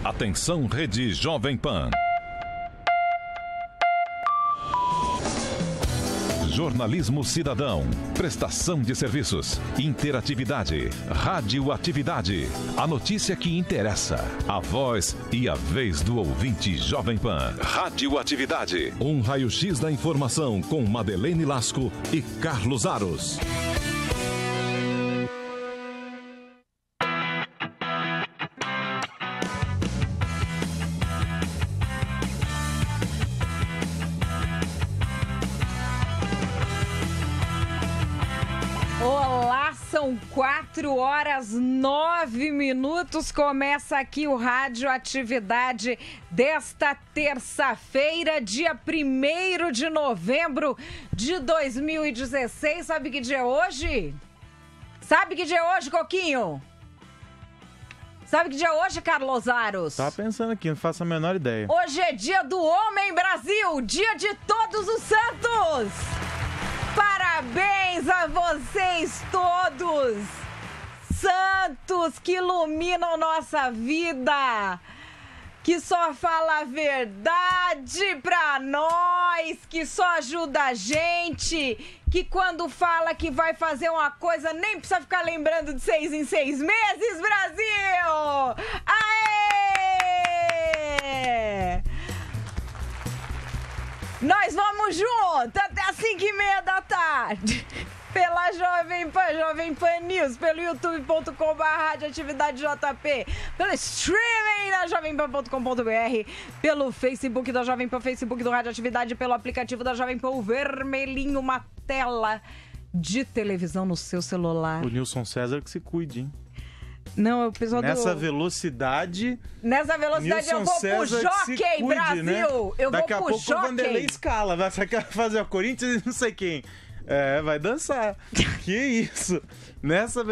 Atenção, Rede Jovem Pan. Jornalismo cidadão, prestação de serviços, interatividade, radioatividade, a notícia que interessa, a voz e a vez do ouvinte Jovem Pan. Radioatividade, um raio-x da informação com Madeleine Lasco e Carlos Aros. São 4h09. Começa aqui o Radioatividade desta terça-feira, dia 1º de novembro de 2016. Sabe que dia é hoje? Sabe que dia é hoje, Coquinho? Sabe que dia é hoje, Carlos Aros? Tava pensando aqui, não faço a menor ideia. Hoje é dia do Homem Brasil, dia de Todos os Santos. Parabéns a vocês todos, santos que iluminam nossa vida, que só fala a verdade pra nós, que só ajuda a gente, que quando fala que vai fazer uma coisa nem precisa ficar lembrando de 6 em 6 meses, Brasil! Aê! Nós vamos juntos até as 5h30 da tarde. Pela Jovem Pan News, pelo youtube.com/radioatividadejp, pelo streaming da jovempan.com.br, pelo Facebook da Jovem Pan, Facebook do Radioatividade, pelo aplicativo da Jovem Pan, o vermelhinho, uma tela de televisão no seu celular. O Nilson César que se cuide, hein? Não, o pessoal Nessa velocidade Nilson eu vou César pro Jockey, cuide, Brasil! Né? Eu Daqui vou pro a pouco o Vanderlei Jockey. escala, vai fazer o Corinthians e não sei quem. É, vai dançar. Que isso?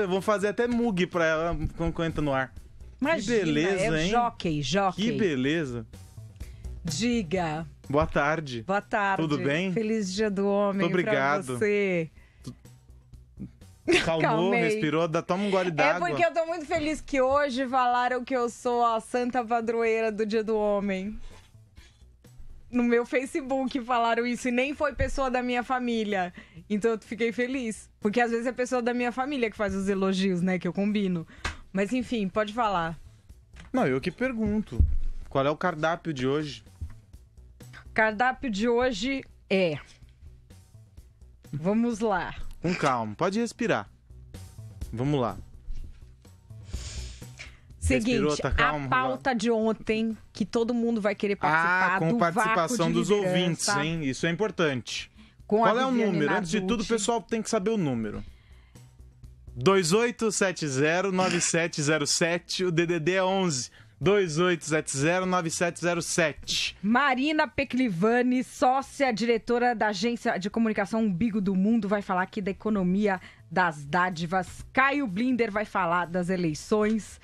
Vamos fazer até mug pra ela quando entra no ar. Imagina, que beleza, hein? Jockey. Que beleza. Diga. Boa tarde. Boa tarde. Tudo bem? Feliz Dia do Homem. Muito obrigado. Pra você. Calmou, Calmei. respirou, toma um gole d'água. É porque eu tô muito feliz que hoje falaram que eu sou a santa padroeira do Dia do Homem. No meu Facebook falaram isso e nem foi pessoa da minha família. Então eu fiquei feliz. Porque às vezes é pessoa da minha família que faz os elogios, né? Que eu combino. Mas enfim, pode falar. Não, eu que pergunto. Qual é o cardápio de hoje? O cardápio de hoje é... Vamos lá. Com calma, pode respirar. Vamos lá. Seguinte, Respirou, tá calmo, a pauta de ontem, que todo mundo vai querer participar com do participação vácuo de dos liderança, ouvintes, hein? Isso é importante. Com Qual a é o Viviane número? Antes de tudo, o Narducci. pessoal tem que saber o número. 2870-9707, o DDD é 11. 2870-9707. Marina Peclivani, sócia diretora da agência de comunicação Umbigo do Mundo, vai falar aqui da economia das dádivas. Caio Blinder vai falar das eleições.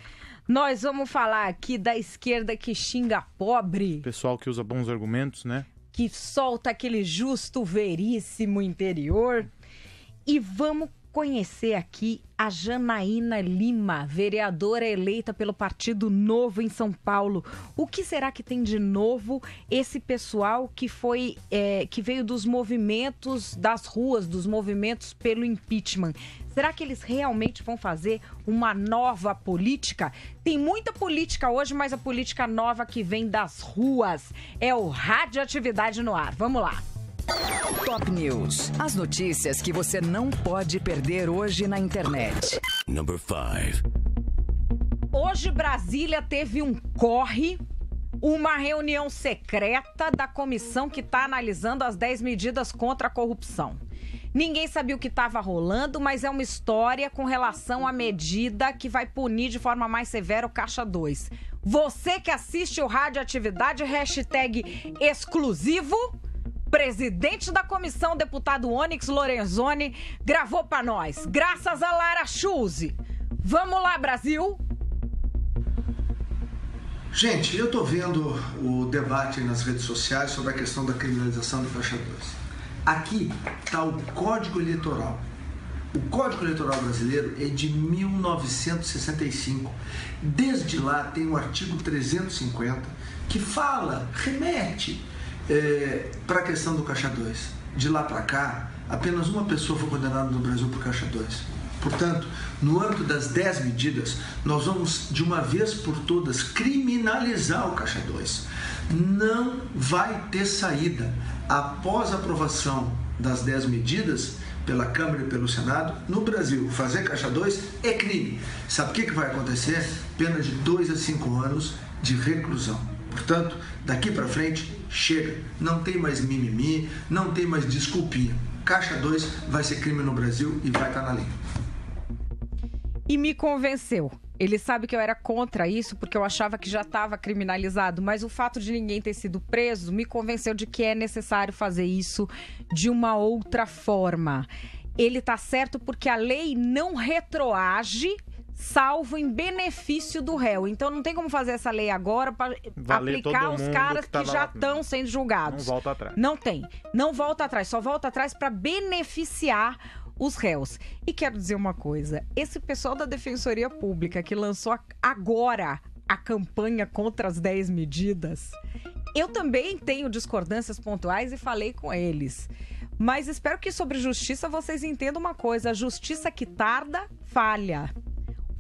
Nós vamos falar aqui da esquerda que xinga pobre. Pessoal que usa bons argumentos, né? Que solta aquele justo veríssimo interior. E vamos conhecer aqui a Janaína Lima, vereadora eleita pelo Partido Novo em São Paulo. O que será que tem de novo esse pessoal que veio dos movimentos das ruas, dos movimentos pelo impeachment? Será que eles realmente vão fazer uma nova política? Tem muita política hoje, mas a política nova que vem das ruas é o Radioatividade no Ar. Vamos lá. Top News. As notícias que você não pode perder hoje na internet. Number 5. Hoje Brasília teve um corre, uma reunião secreta da comissão que está analisando as 10 medidas contra a corrupção. Ninguém sabia o que estava rolando, mas é uma história com relação à medida que vai punir de forma mais severa o Caixa 2. Você que assiste o Radioatividade, hashtag exclusivo, presidente da comissão, deputado Onyx Lorenzoni, gravou para nós, graças a Lara Schulze. Vamos lá, Brasil! Gente, eu tô vendo o debate nas redes sociais sobre a questão da criminalização do Caixa 2. Aqui está o Código Eleitoral. O Código Eleitoral Brasileiro é de 1965. Desde lá tem o artigo 350 que remete para a questão do Caixa 2. De lá para cá, apenas uma pessoa foi condenada no Brasil por Caixa 2. Portanto, no âmbito das 10 medidas, nós vamos, de uma vez por todas, criminalizar o Caixa 2. Não vai ter saída. Após a aprovação das 10 medidas, pela Câmara e pelo Senado, no Brasil, fazer Caixa 2 é crime. Sabe o que vai acontecer? Pena de 2 a 5 anos de reclusão. Portanto, daqui para frente, chega. Não tem mais mimimi, não tem mais desculpinha. Caixa 2 vai ser crime no Brasil e vai estar na lei. E me convenceu. Ele sabe que eu era contra isso porque eu achava que já estava criminalizado, mas o fato de ninguém ter sido preso me convenceu de que é necessário fazer isso de uma outra forma. Ele está certo porque a lei não retroage, salvo em benefício do réu. Então não tem como fazer essa lei agora para aplicar aos caras que já estão sendo julgados. Não volta atrás. Não tem. Não volta atrás. Só volta atrás para beneficiar os réus. E quero dizer uma coisa, esse pessoal da Defensoria Pública que lançou agora a campanha contra as 10 medidas, eu também tenho discordâncias pontuais e falei com eles. Mas espero que sobre justiça vocês entendam uma coisa, a justiça que tarda, falha.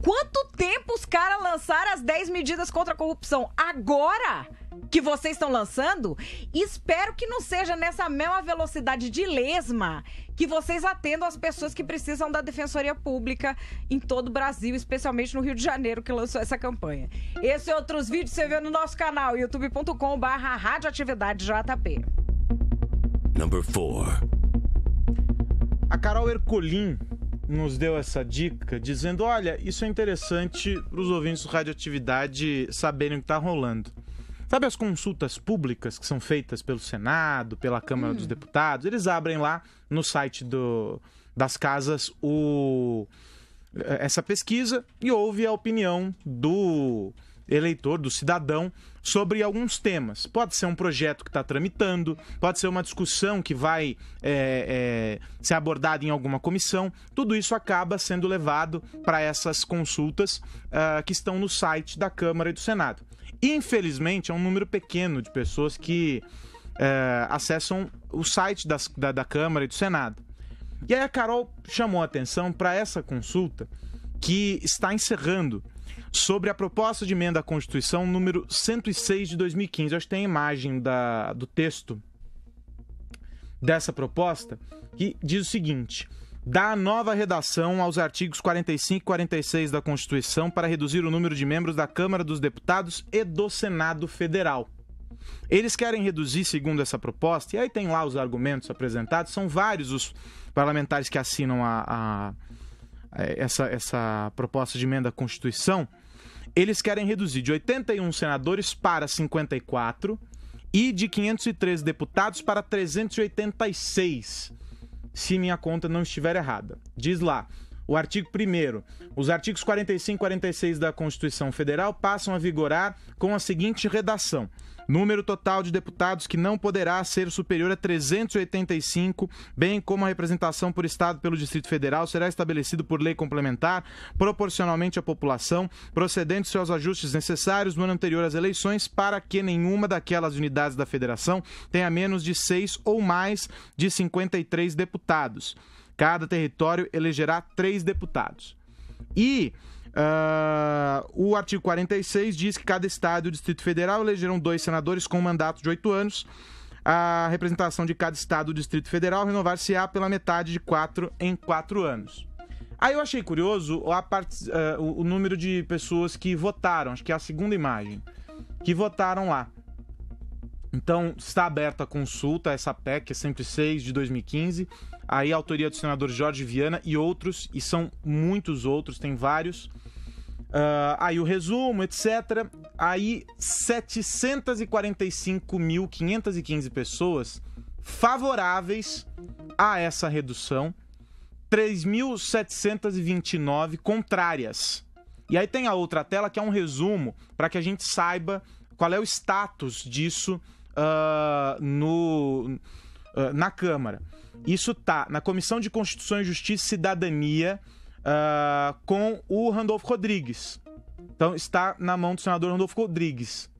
Quanto tempo os caras lançaram as 10 medidas contra a corrupção? Agora que vocês estão lançando? Espero que não seja nessa mesma velocidade de lesma que vocês atendam as pessoas que precisam da Defensoria Pública em todo o Brasil, especialmente no Rio de Janeiro, que lançou essa campanha. Esse e outros vídeos você vê no nosso canal, youtube.com/radioatividadejp. Number 4. A Carol Ercolim nos deu essa dica, dizendo, olha, isso é interessante para os ouvintes do Radioatividade saberem o que está rolando. Sabe as consultas públicas que são feitas pelo Senado, pela Câmara dos Deputados? Eles abrem lá no site das casas essa pesquisa e ouve a opinião do eleitor, do cidadão, sobre alguns temas. Pode ser um projeto que está tramitando, pode ser uma discussão que vai ser abordada em alguma comissão. Tudo isso acaba sendo levado para essas consultas que estão no site da Câmara e do Senado. Infelizmente, é um número pequeno de pessoas que acessam o site da Câmara e do Senado. E aí a Carol chamou a atenção para essa consulta que está encerrando sobre a proposta de emenda à Constituição número 106 de 2015. Eu acho que tem a imagem do texto dessa proposta que diz o seguinte: dá nova redação aos artigos 45 e 46 da Constituição para reduzir o número de membros da Câmara dos Deputados e do Senado Federal. Eles querem reduzir, segundo essa proposta, e aí tem lá os argumentos apresentados, são vários os parlamentares que assinam essa proposta de emenda à Constituição. Eles querem reduzir de 81 senadores para 54 e de 513 deputados para 386, se minha conta não estiver errada. Diz lá, o artigo 1º, os artigos 45 e 46 da Constituição Federal passam a vigorar com a seguinte redação: número total de deputados que não poderá ser superior a 385, bem como a representação por Estado pelo Distrito Federal será estabelecido por lei complementar, proporcionalmente à população, procedendo-se aos ajustes necessários no ano anterior às eleições, para que nenhuma daquelas unidades da Federação tenha menos de 6 ou mais de 53 deputados. Cada território elegerá 3 deputados. E o artigo 46 diz que cada estado e o Distrito Federal elegerão 2 senadores com um mandato de 8 anos. A representação de cada estado e o Distrito Federal renovar-se-á pela metade de 4 em 4 anos. Aí eu achei curioso o número de pessoas que votaram, acho que é a segunda imagem, que votaram lá. Então, está aberta a consulta, essa PEC, 106 de 2015, aí a autoria do senador Jorge Viana e outros, e são muitos outros, tem vários. Aí o resumo, etc. Aí 745.515 pessoas favoráveis a essa redução, 3.729 contrárias. E aí tem a outra tela que é um resumo para que a gente saiba qual é o status disso na Câmara. Isso está na Comissão de Constituição e Justiça e Cidadania com o Randolfo Rodrigues. Então está na mão do senador Randolfo Rodrigues.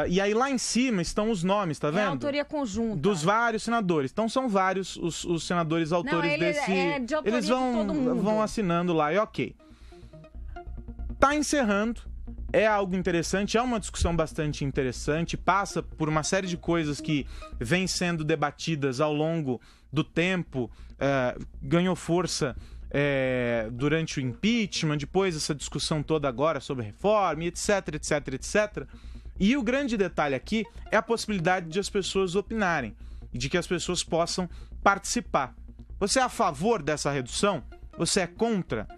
E aí lá em cima estão os nomes, tá vendo? É a autoria conjunta. Dos vários senadores. Então são vários os senadores autores desse... É de autoria eles de todo mundo. vão assinando lá e ok. Tá encerrando. É algo interessante, é uma discussão bastante interessante, passa por uma série de coisas que vêm sendo debatidas ao longo do tempo, ganhou força durante o impeachment, depois essa discussão toda agora sobre reforma, etc, etc, etc. E o grande detalhe aqui é a possibilidade de as pessoas opinarem, de que as pessoas possam participar. Você é a favor dessa redução? Você é contra?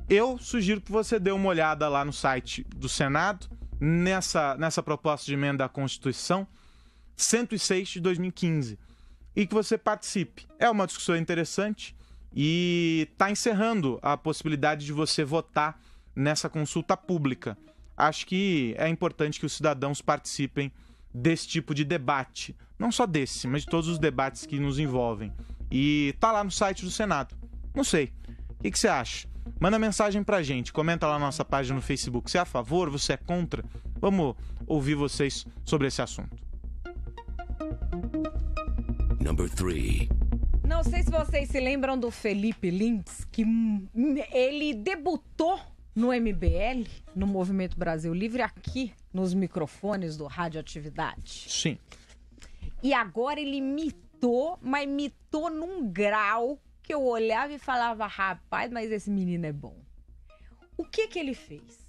Eu sugiro que você dê uma olhada lá no site do Senado, nessa proposta de emenda à Constituição 106 de 2015, e que você participe. É uma discussão interessante e está encerrando a possibilidade de você votar nessa consulta pública. Acho que é importante que os cidadãos participem desse tipo de debate. Não só desse, mas de todos os debates que nos envolvem. E tá lá no site do Senado. Não sei. O que você acha? Manda mensagem pra gente, comenta lá na nossa página no Facebook. Você é a favor? Você é contra? Vamos ouvir vocês sobre esse assunto. Number 3. Não sei se vocês se lembram do Felipe Lintz, que ele debutou no MBL, no Movimento Brasil Livre, aqui nos microfones do Radioatividade. Sim. E agora ele mitou, mas mitou num grau que eu olhava e falava, rapaz, mas esse menino é bom. O que ele fez?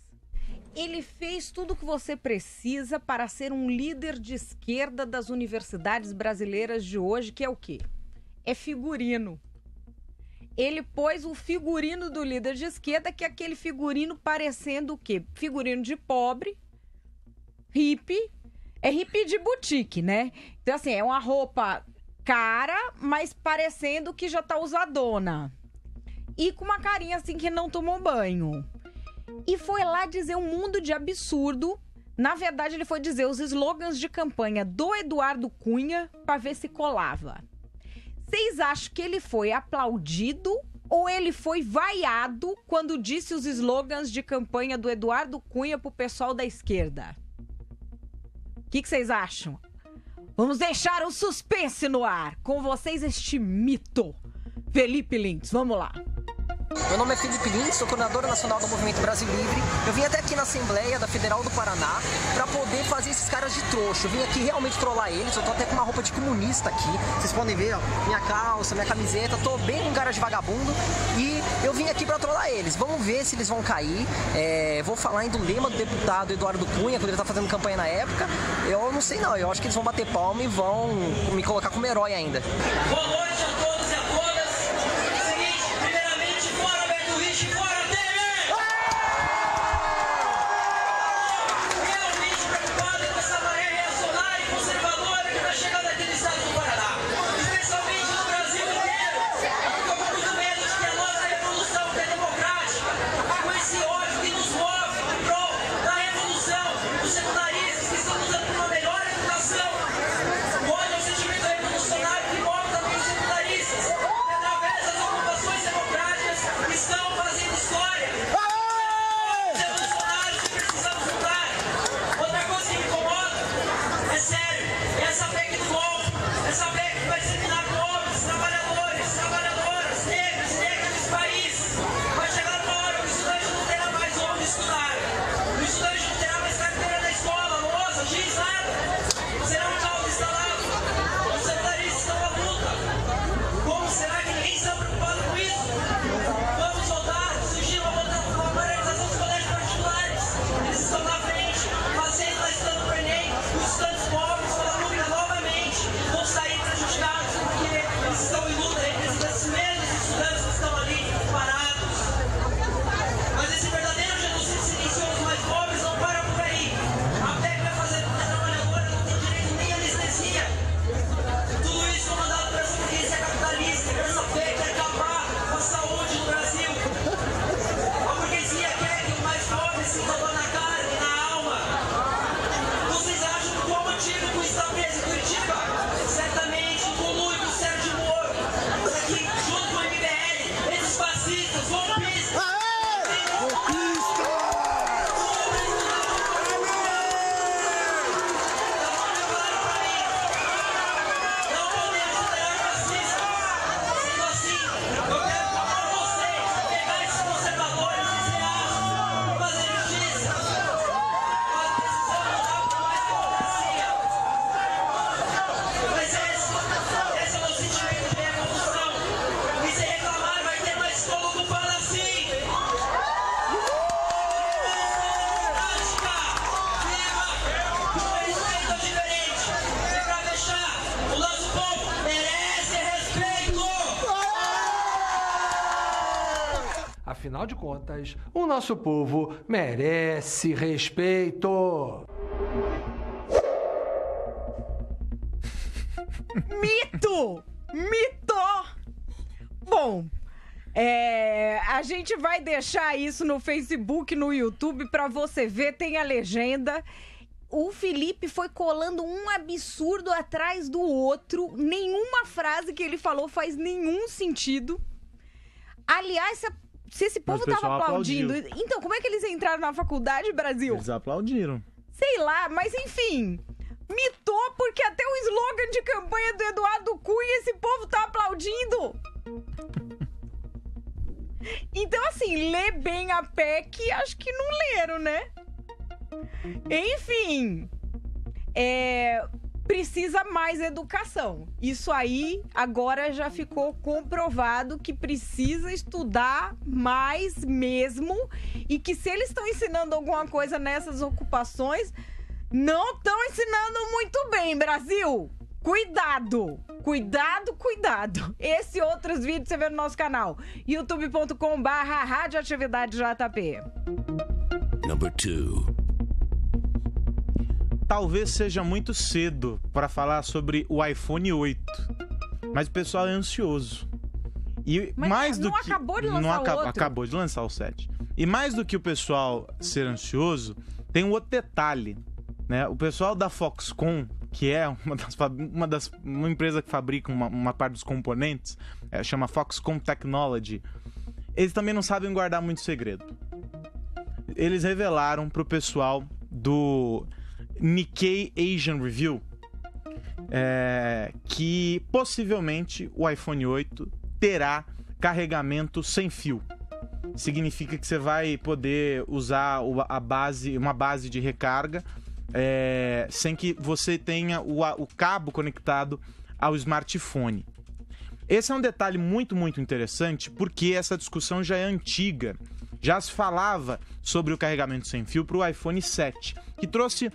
Ele fez tudo o que você precisa para ser um líder de esquerda das universidades brasileiras de hoje, que é o quê? É figurino. Ele pôs o figurino do líder de esquerda, que é aquele figurino parecendo o quê? Figurino de pobre, hippie, é hippie de boutique, né? Então, assim, é uma roupa cara, mas parecendo que já tá usadona. E com uma carinha assim que não tomou banho. E foi lá dizer um mundo de absurdo. Na verdade, ele foi dizer os slogans de campanha do Eduardo Cunha para ver se colava. Vocês acham que ele foi aplaudido ou ele foi vaiado quando disse os slogans de campanha do Eduardo Cunha pro pessoal da esquerda? O que vocês acham? Vamos deixar o suspense no ar. Com vocês este mito. Felipe Lintz, vamos lá. Meu nome é Felipe Lintz, sou coordenador nacional do Movimento Brasil Livre. Eu vim até aqui na Assembleia da Federal do Paraná para poder fazer esses caras de trouxa. Eu vim aqui realmente trollar eles. Eu tô até com uma roupa de comunista aqui. Vocês podem ver, ó, minha calça, minha camiseta. Tô bem com cara de vagabundo e eu vim aqui para trollar eles. Vamos ver se eles vão cair. Vou falar ainda do lema do deputado Eduardo Cunha, quando ele tá fazendo campanha na época. Eu não sei não, eu acho que eles vão bater palma e vão me colocar como herói ainda. Boa noite a todos e a todas. Seguinte, primeiramente, fora Beto Rich, fora Temer! Realmente preocupado com essa maré reacionária e conservadora que vai chegar daquele estado do Paraná. Especialmente no Brasil inteiro. Eu tô com muito medo de que a nossa revolução, que é democrática, com esse ódio que nos move em prol da revolução, dos secundaristas que estão lutando por uma melhor educação. O ódio é um sentimento revolucionário que move também os secundaristas. Afinal de contas, o nosso povo merece respeito. Mito! Bom, a gente vai deixar isso no Facebook, no YouTube, pra você ver, tem a legenda. O Felipe foi colando um absurdo atrás do outro. Nenhuma frase que ele falou faz nenhum sentido. Aliás, se esse povo tava aplaudindo... Então, como é que eles entraram na faculdade, Brasil? Eles aplaudiram. Sei lá, mas enfim... Mitou porque até o slogan de campanha do Eduardo Cunha esse povo tá aplaudindo. Então, assim, lê bem a PEC, acho que não leram, né? Enfim, precisa mais educação. Isso aí agora já ficou comprovado que precisa estudar mais mesmo e que se eles estão ensinando alguma coisa nessas ocupações, não estão ensinando muito bem, Brasil. Cuidado! Esse e outros vídeos você vê no nosso canal. youtube.com/radioatividadejp. Number 2. Talvez seja muito cedo para falar sobre o iPhone 8, mas o pessoal é ansioso. E mas mais do não que acabou de lançar o outro? Acabou de lançar o 7. E mais do que o pessoal ser ansioso, tem um outro detalhe, né? O pessoal da Foxconn, que é uma empresa que fabrica uma parte dos componentes, chama Foxconn Technology, eles também não sabem guardar muito segredo. Eles revelaram pro pessoal do Nikkei Asian Review que possivelmente o iPhone 8 terá carregamento sem fio. Significa que você vai poder usar uma base de recarga sem que você tenha o cabo conectado ao smartphone. Esse é um detalhe muito, muito interessante, porque essa discussão já é antiga. Já se falava sobre o carregamento sem fio para o iPhone 7, que trouxe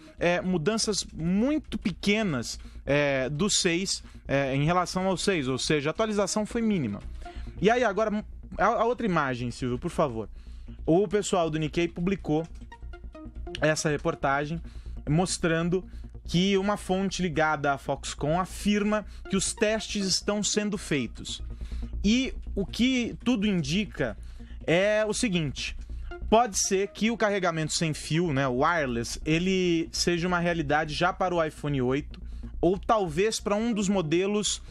mudanças muito pequenas do 6 em relação ao 6, ou seja, a atualização foi mínima. E aí agora, a outra imagem, Silvio, por favor. O pessoal do Nikkei publicou essa reportagem mostrando que uma fonte ligada à Foxconn afirma que os testes estão sendo feitos. E o que tudo indica é o seguinte: pode ser que o carregamento sem fio, né, o wireless, ele seja uma realidade já para o iPhone 8, ou talvez para um dos modelos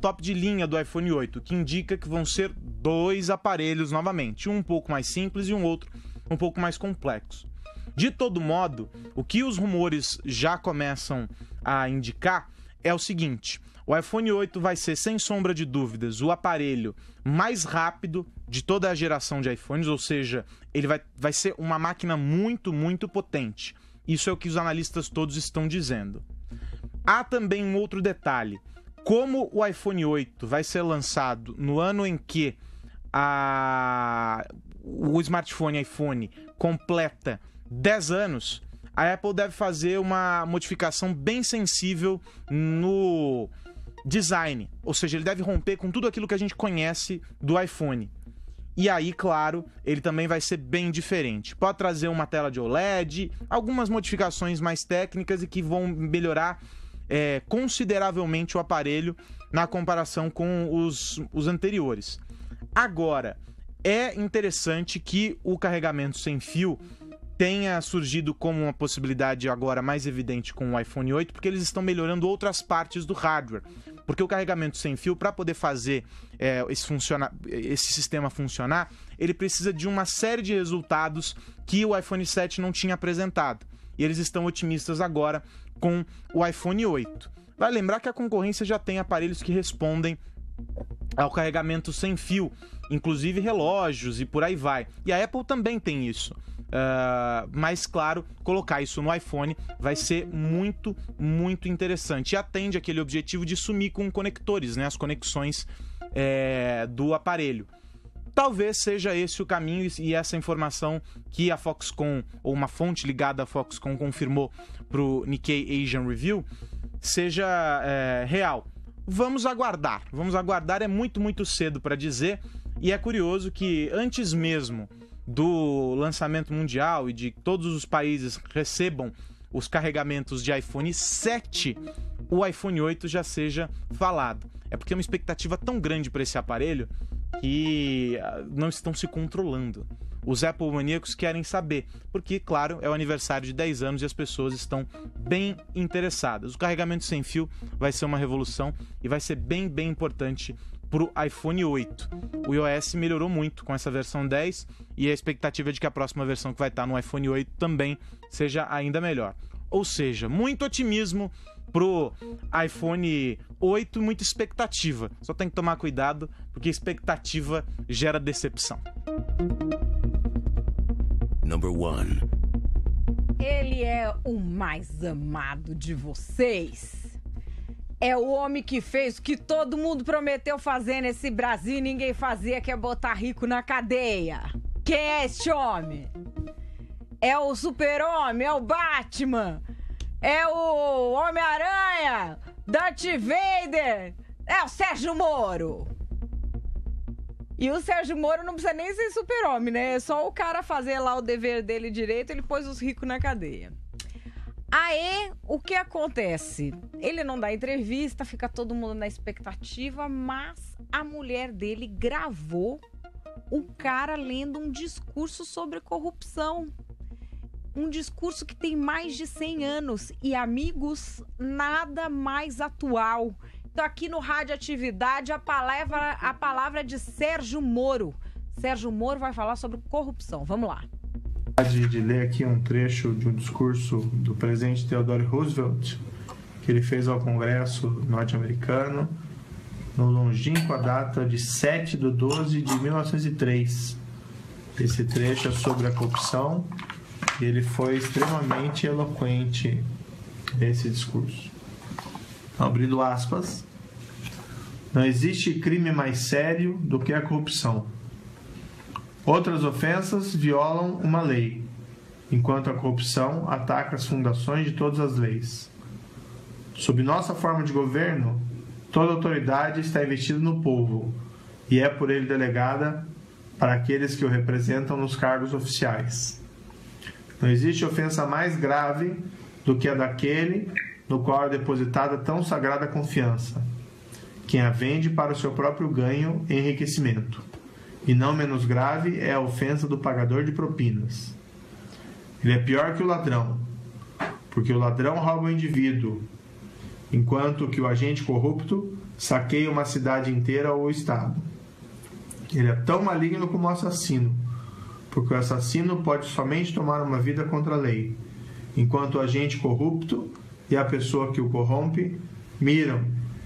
top de linha do iPhone 8, que indica que vão ser 2 aparelhos novamente, um pouco mais simples e um outro um pouco mais complexo. De todo modo, o que os rumores já começam a indicar é o seguinte: o iPhone 8 vai ser, sem sombra de dúvidas, o aparelho mais rápido de toda a geração de iPhones, ou seja, ele vai ser uma máquina muito, muito potente. Isso é o que os analistas todos estão dizendo. Há também um outro detalhe: como o iPhone 8 vai ser lançado no ano em que o smartphone iPhone completa 10 anos, a Apple deve fazer uma modificação bem sensível no design. Ou seja, ele deve romper com tudo aquilo que a gente conhece do iPhone. E aí, claro, ele também vai ser bem diferente. Pode trazer uma tela de OLED, algumas modificações mais técnicas e que vão melhorar consideravelmente o aparelho na comparação com os anteriores. Agora, é interessante que o carregamento sem fio tenha surgido como uma possibilidade agora mais evidente com o iPhone 8, porque eles estão melhorando outras partes do hardware. Porque o carregamento sem fio, para poder fazer esse sistema funcionar, ele precisa de uma série de resultados que o iPhone 7 não tinha apresentado. E eles estão otimistas agora com o iPhone 8. Vai lembrar que a concorrência já tem aparelhos que respondem ao carregamento sem fio, inclusive relógios e por aí vai. E a Apple também tem isso. Mas, claro, colocar isso no iPhone vai ser muito, muito interessante. E atende aquele objetivo de sumir com conectores, né? As conexões do aparelho. Talvez seja esse o caminho e essa informação que a Foxconn, ou uma fonte ligada à Foxconn, confirmou para o Nikkei Asian Review, seja real. Vamos aguardar, é muito, muito cedo para dizer. E é curioso que antes mesmo do lançamento mundial e de todos os países recebam os carregamentos de iPhone 7, o iPhone 8 já seja falado. É porque é uma expectativa tão grande para esse aparelho que não estão se controlando. Os Apple maníacos querem saber, porque, claro, é o aniversário de 10 anos e as pessoas estão bem interessadas. O carregamento sem fio vai ser uma revolução e vai ser bem importante para o iPhone 8. O iOS melhorou muito com essa versão 10 e a expectativa é de que a próxima versão que vai estar no iPhone 8 também seja ainda melhor. Ou seja, muito otimismo pro iPhone 8 e muita expectativa. Só tem que tomar cuidado, porque expectativa gera decepção. Number 1. Ele é o mais amado de vocês. É o homem que fez o que todo mundo prometeu fazer nesse Brasil e ninguém fazia, que é botar rico na cadeia. Quem é este homem? É o Super-Homem, é o Batman, é o Homem-Aranha, Darth Vader, é o Sérgio Moro. E o Sérgio Moro não precisa nem ser super-homem, né? É só o cara fazer lá o dever dele direito, ele pôs os ricos na cadeia. Aí, o que acontece? Ele não dá entrevista, fica todo mundo na expectativa, mas a mulher dele gravou o cara lendo um discurso sobre corrupção. Um discurso que tem mais de 100 anos. E, amigos, nada mais atual. Então, aqui no Radioatividade, a palavra de Sérgio Moro. Sérgio Moro vai falar sobre corrupção. Vamos lá. De ler aqui um trecho de um discurso do presidente Theodore Roosevelt, que ele fez ao Congresso norte-americano, no longínqua data de 7/12 de 1903. Esse trecho é sobre a corrupção e ele foi extremamente eloquente nesse discurso. Abrindo aspas, não existe crime mais sério do que a corrupção. Outras ofensas violam uma lei, enquanto a corrupção ataca as fundações de todas as leis. Sob nossa forma de governo, toda autoridade está investida no povo e é por ele delegada para aqueles que o representam nos cargos oficiais. Não existe ofensa mais grave do que a daquele no qual é depositada tão sagrada confiança, quem a vende para o seu próprio ganho e enriquecimento. E não menos grave é a ofensa do pagador de propinas. Ele é pior que o ladrão, porque o ladrão rouba o indivíduo, enquanto que o agente corrupto saqueia uma cidade inteira ou o Estado. Ele é tão maligno como o assassino, porque o assassino pode somente tomar uma vida contra a lei, enquanto o agente corrupto e a pessoa que o corrompe miram,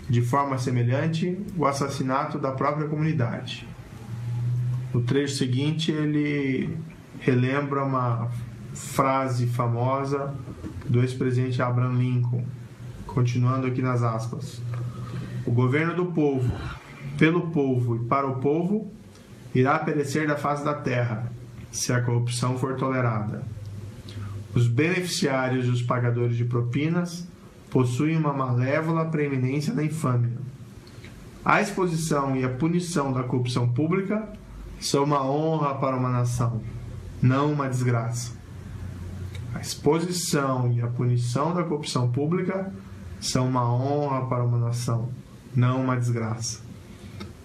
de forma semelhante, o assassinato da própria comunidade. No trecho seguinte, ele relembra uma frase famosa do ex-presidente Abraham Lincoln, continuando aqui nas aspas. O governo do povo, pelo povo e para o povo, irá perecer da face da terra, se a corrupção for tolerada. Os beneficiários e os pagadores de propinas possuem uma malévola preeminência da infâmia. A exposição e a punição da corrupção pública são uma honra para uma nação, não uma desgraça. A exposição e a punição da corrupção pública são uma honra para uma nação, não uma desgraça.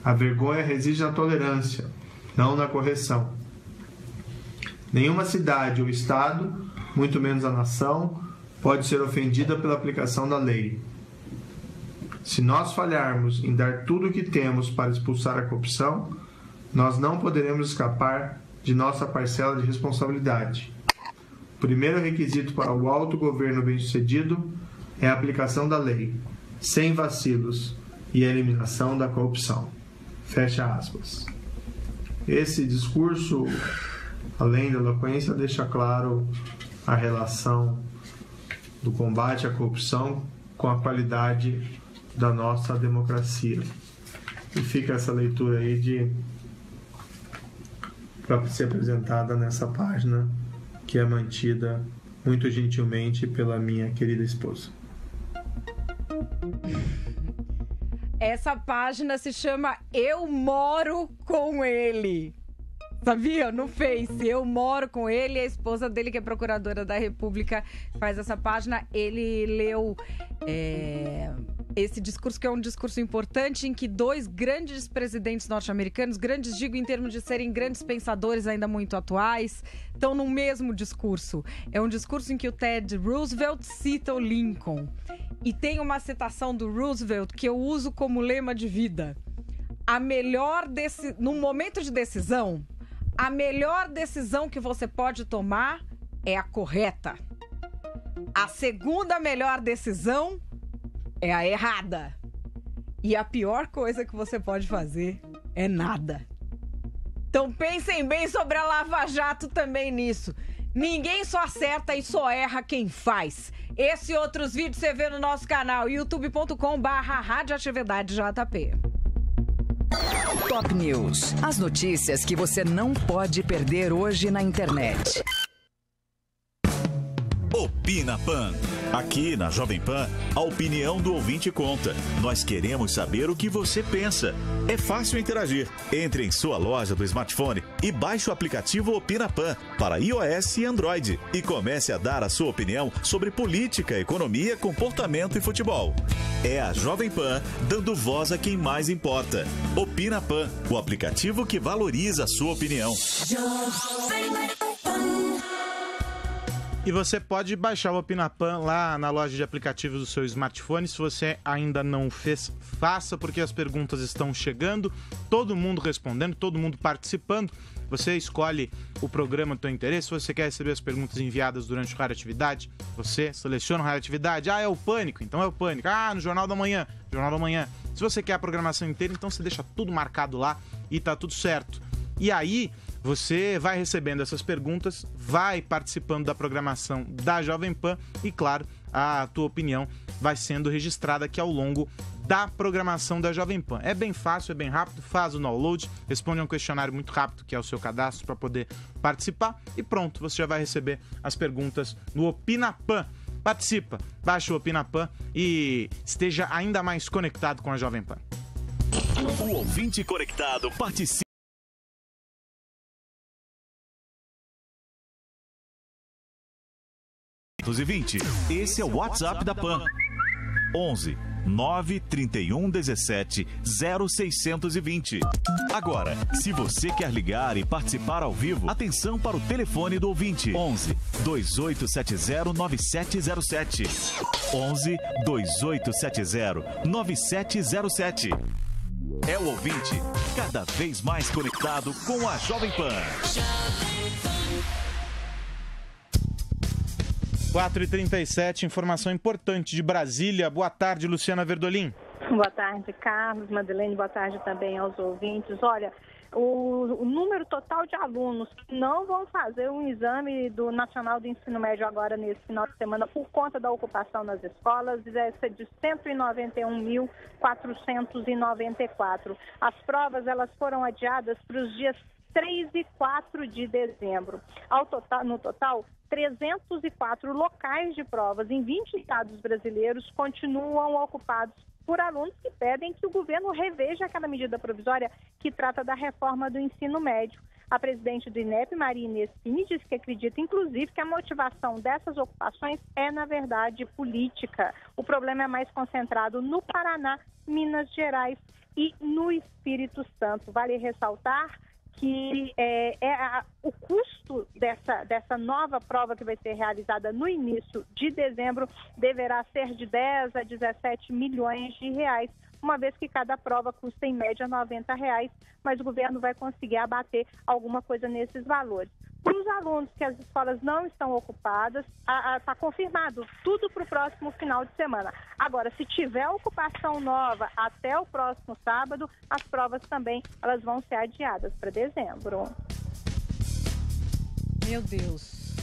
A vergonha reside na tolerância, não na correção. Nenhuma cidade ou estado, muito menos a nação, pode ser ofendida pela aplicação da lei. Se nós falharmos em dar tudo o que temos para expulsar a corrupção, nós não poderemos escapar de nossa parcela de responsabilidade. O primeiro requisito para o autogoverno bem-sucedido é a aplicação da lei, sem vacilos, e a eliminação da corrupção. Fecha aspas. Esse discurso, além da eloquência, deixa claro a relação do combate à corrupção com a qualidade da nossa democracia. E fica essa leitura aí para ser apresentada nessa página, que é mantida muito gentilmente pela minha querida esposa. Essa página se chama Eu Moro Com Ele. Sabia? No Face. Eu moro com ele. A esposa dele, que é procuradora da República, faz essa página. Ele leu esse discurso, que é um discurso importante, em que 2 grandes presidentes norte-americanos, grandes, digo, em termos de serem grandes pensadores ainda muito atuais, estão no mesmo discurso. É um discurso em que o Ted Roosevelt cita o Lincoln. E tem uma citação do Roosevelt que eu uso como lema de vida. No momento de decisão, a melhor decisão que você pode tomar é a correta. A segunda melhor decisão é a errada. E a pior coisa que você pode fazer é nada. Então pensem bem sobre a Lava Jato também nisso. Ninguém só acerta e só erra quem faz. Esse e outros vídeos você vê no nosso canal youtube.com/radioatividadejp. Top News. As notícias que você não pode perder hoje na internet. Opina Pan. Aqui na Jovem Pan, a opinião do ouvinte conta. Nós queremos saber o que você pensa. É fácil interagir. Entre em sua loja do smartphone e baixe o aplicativo Opina Pan para iOS e Android e comece a dar a sua opinião sobre política, economia, comportamento e futebol. É a Jovem Pan dando voz a quem mais importa. Opina Pan, o aplicativo que valoriza a sua opinião. E você pode baixar o Opinapan lá na loja de aplicativos do seu smartphone. Se você ainda não fez, faça, porque as perguntas estão chegando, todo mundo respondendo, todo mundo participando. Você escolhe o programa do seu interesse. Se você quer receber as perguntas enviadas durante o Radioatividade, você seleciona o Radioatividade. Ah, é o Pânico? Então é o Pânico. Ah, no Jornal da Manhã. Jornal da Manhã. Se você quer a programação inteira, então você deixa tudo marcado lá e tá tudo certo. E aí, você vai recebendo essas perguntas, vai participando da programação da Jovem Pan e, claro, a tua opinião vai sendo registrada aqui ao longo da programação da Jovem Pan. É bem fácil, é bem rápido, faz o download, responde a um questionário muito rápido, que é o seu cadastro, para poder participar e pronto, você já vai receber as perguntas no Opinapan. Participa, baixa o Opinapan e esteja ainda mais conectado com a Jovem Pan. O ouvinte conectado participa. 20. Esse é o WhatsApp da Pan. 11 931 17 0620. Agora, se você quer ligar e participar ao vivo, atenção para o telefone do ouvinte. 11 2870 9707. 11 2870 9707. É o ouvinte cada vez mais conectado com a Jovem Pan. 4h37, informação importante de Brasília. Boa tarde, Luciana Verdolim. Boa tarde, Carlos, Madeleine, boa tarde também aos ouvintes. Olha, o número total de alunos que não vão fazer um exame do Nacional do Ensino Médio agora nesse final de semana por conta da ocupação nas escolas é de 191.494. As provas elas foram adiadas para os dias 3 e 4 de dezembro. No total, 304 locais de provas em 20 estados brasileiros continuam ocupados por alunos que pedem que o governo reveja aquela medida provisória que trata da reforma do ensino médio. A presidente do INEP, Maria Inês Pini, disse que acredita, inclusive, que a motivação dessas ocupações é, na verdade, política. O problema é mais concentrado no Paraná, Minas Gerais e no Espírito Santo. Vale ressaltar que o custo dessa nova prova que vai ser realizada no início de dezembro deverá ser de 10 a 17 milhões de reais, uma vez que cada prova custa em média R$90, mas o governo vai conseguir abater alguma coisa nesses valores. Para os alunos que as escolas não estão ocupadas, está confirmado tudo para o próximo final de semana. Agora, se tiver ocupação nova até o próximo sábado, as provas também elas vão ser adiadas para dezembro. Meu Deus.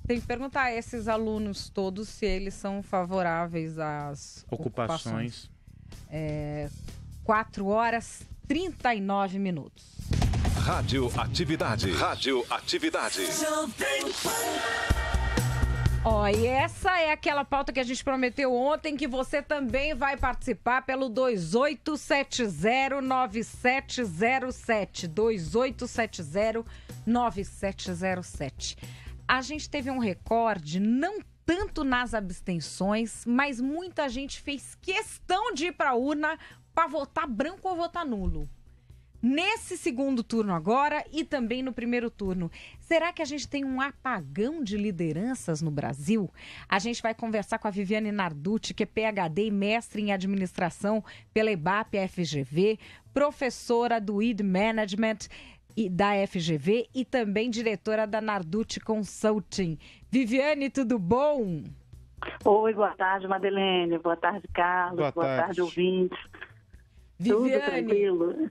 Tem que perguntar a esses alunos todos se eles são favoráveis às ocupações. 4h39. Radioatividade. Radioatividade. E essa é aquela pauta que a gente prometeu ontem, que você também vai participar pelo 2870-9707. 2870-9707. A gente teve um recorde, não tanto nas abstenções, mas muita gente fez questão de ir para a urna para votar branco ou votar nulo. Nesse segundo turno agora e também no primeiro turno. Será que a gente tem um apagão de lideranças no Brasil? A gente vai conversar com a Viviane Narducci, que é PhD e mestre em administração pela EBAP-FGV, professora do ID Management da FGV e também diretora da Narducci Consulting. Viviane, tudo bom? Oi, boa tarde, Madeleine. Boa tarde, Carlos. Boa tarde, ouvintes. Viviane, tudo tranquilo?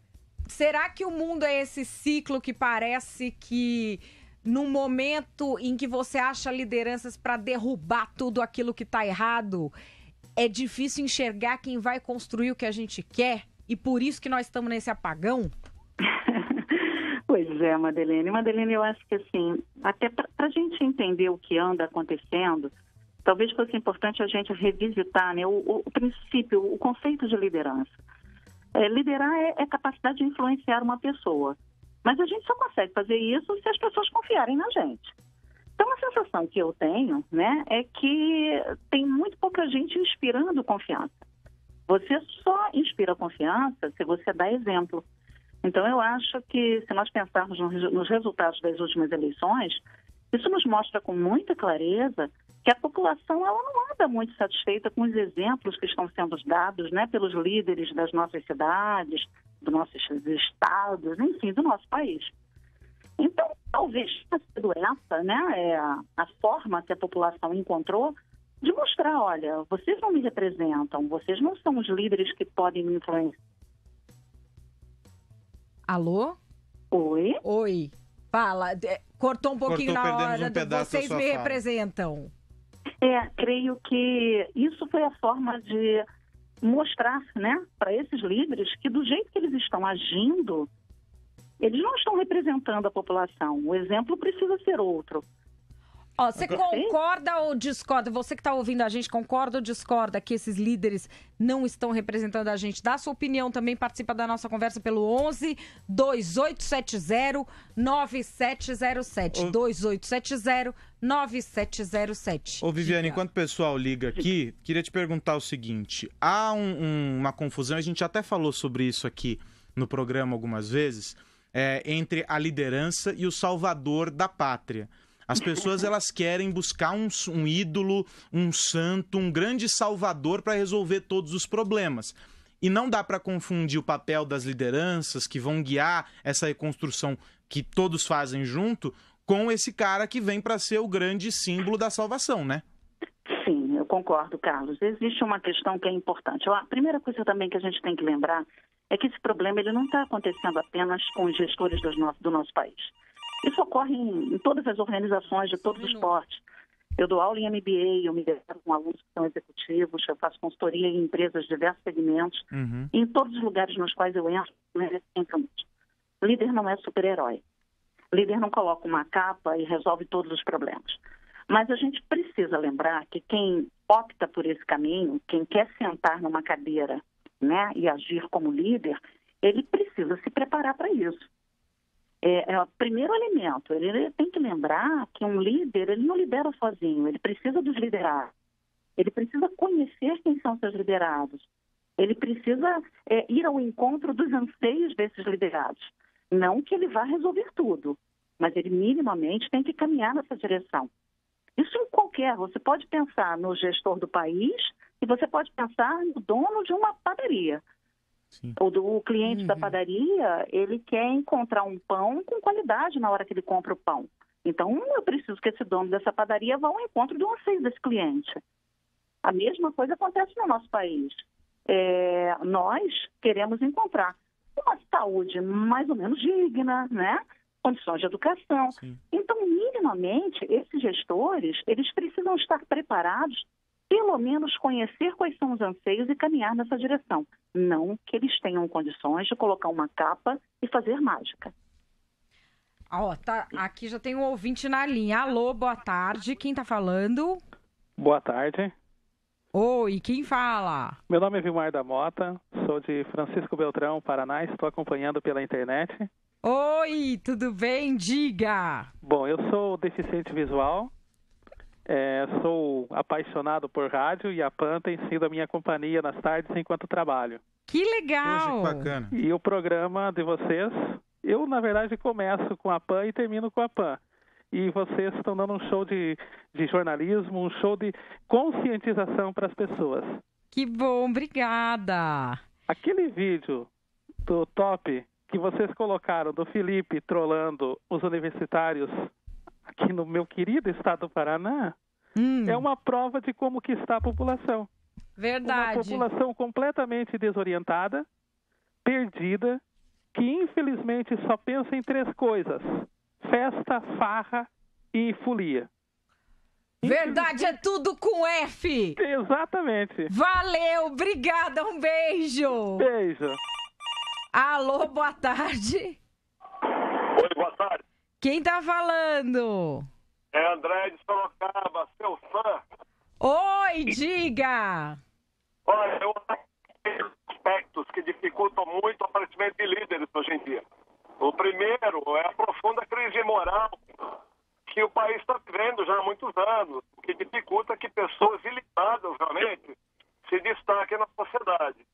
Será que o mundo é esse ciclo que parece que, num momento em que você acha lideranças para derrubar tudo aquilo que está errado, é difícil enxergar quem vai construir o que a gente quer? E por isso que nós estamos nesse apagão? Pois é, Madeleine. Madeleine, eu acho que assim, até para a gente entender o que anda acontecendo, talvez fosse importante a gente revisitar, né, o princípio, o conceito de liderança. Liderar é capacidade de influenciar uma pessoa. Mas a gente só consegue fazer isso se as pessoas confiarem na gente. Então, a sensação que eu tenho, né, é que tem muito pouca gente inspirando confiança. Você só inspira confiança se você dá exemplo. Então, eu acho que, se nós pensarmos nos resultados das últimas eleições, isso nos mostra com muita clareza que a população ela não anda muito satisfeita com os exemplos que estão sendo dados, né, pelos líderes das nossas cidades, dos nossos estados, enfim, do nosso país. Então, talvez tenha sido essa, né, a forma que a população encontrou de mostrar, olha, vocês não me representam, vocês não são os líderes que podem me influenciar. Alô? Oi? Oi. Fala. Cortou um pouquinho na hora do vocês me representam. Creio que isso foi a forma de mostrar, né, para esses líderes que do jeito que eles estão agindo, eles não estão representando a população. O exemplo precisa ser outro. Você concorda ou discorda? Você que está ouvindo a gente, concorda ou discorda que esses líderes não estão representando a gente? Dá a sua opinião também, participa da nossa conversa pelo 11-2870-9707. 2870-9707. Ô Viviane, enquanto o pessoal liga aqui, queria te perguntar o seguinte. Há uma confusão, a gente até falou sobre isso aqui no programa algumas vezes, entre a liderança e o salvador da pátria. As pessoas elas querem buscar um ídolo, um santo, um grande salvador para resolver todos os problemas. E não dá para confundir o papel das lideranças que vão guiar essa reconstrução que todos fazem junto com esse cara que vem para ser o grande símbolo da salvação, né? Sim, eu concordo, Carlos. Existe uma questão que é importante. A primeira coisa também que a gente tem que lembrar é que esse problema ele não está acontecendo apenas com os gestores do nosso país. Isso ocorre em todas as organizações de todos os portes. Eu dou aula em MBA, eu me deparo com alunos que são executivos, eu faço consultoria em empresas de diversos segmentos. Em todos os lugares nos quais eu entro, líder não é super-herói. Líder não coloca uma capa e resolve todos os problemas. Mas a gente precisa lembrar que quem opta por esse caminho, quem quer sentar numa cadeira, né, e agir como líder, ele precisa se preparar para isso. O primeiro elemento, ele tem que lembrar que um líder, ele não lidera sozinho, ele precisa dos liderados. Ele precisa conhecer quem são seus liderados. Ele precisa ir ao encontro dos anseios desses liderados. Não que ele vá resolver tudo, mas ele minimamente tem que caminhar nessa direção. Isso em qualquer, você pode pensar no gestor do país e você pode pensar no dono de uma padaria. Sim. O cliente da padaria, ele quer encontrar um pão com qualidade na hora que ele compra o pão. Então, eu preciso que esse dono dessa padaria vá ao encontro do anseio desse cliente. A mesma coisa acontece no nosso país. Nós queremos encontrar uma saúde mais ou menos digna, né? Condições de educação. Sim. Então, minimamente, esses gestores, eles precisam estar preparados, pelo menos conhecer quais são os anseios e caminhar nessa direção. Não que eles tenham condições de colocar uma capa e fazer mágica. Ó, tá, aqui já tem um ouvinte na linha. Alô, boa tarde. Quem tá falando? Boa tarde. Oi, quem fala? Meu nome é Vilmar da Mota, sou de Francisco Beltrão, Paraná, estou acompanhando pela internet. Oi, tudo bem? Diga! Bom, eu sou deficiente visual, sou apaixonado por rádio e a PAN tem sido a minha companhia nas tardes enquanto trabalho. Que legal! Poxa, que bacana. E o programa de vocês, eu na verdade começo com a PAN e termino com a PAN. E vocês estão dando um show de jornalismo, um show de conscientização para as pessoas. Que bom, obrigada. Aquele vídeo do top que vocês colocaram do Felipe trollando os universitários aqui no meu querido estado do Paraná, é uma prova de como que está a população. Verdade. Uma população completamente desorientada, perdida, que infelizmente só pensa em 3 coisas: festa, farra e folia. Verdade é tudo com F. Exatamente. Valeu, obrigada, um beijo. Beijo. Alô, boa tarde. Oi, boa tarde. Quem tá falando? É André de Sorocaba, seu fã. Oi, diga. Olha, eu tenho aspectos que dificultam muito o aparecimento de líderes hoje em dia. O primeiro é a profunda crise moral que o país está vivendo já há muitos anos, o que dificulta que pessoas iliberadas realmente se destaquem na sociedade.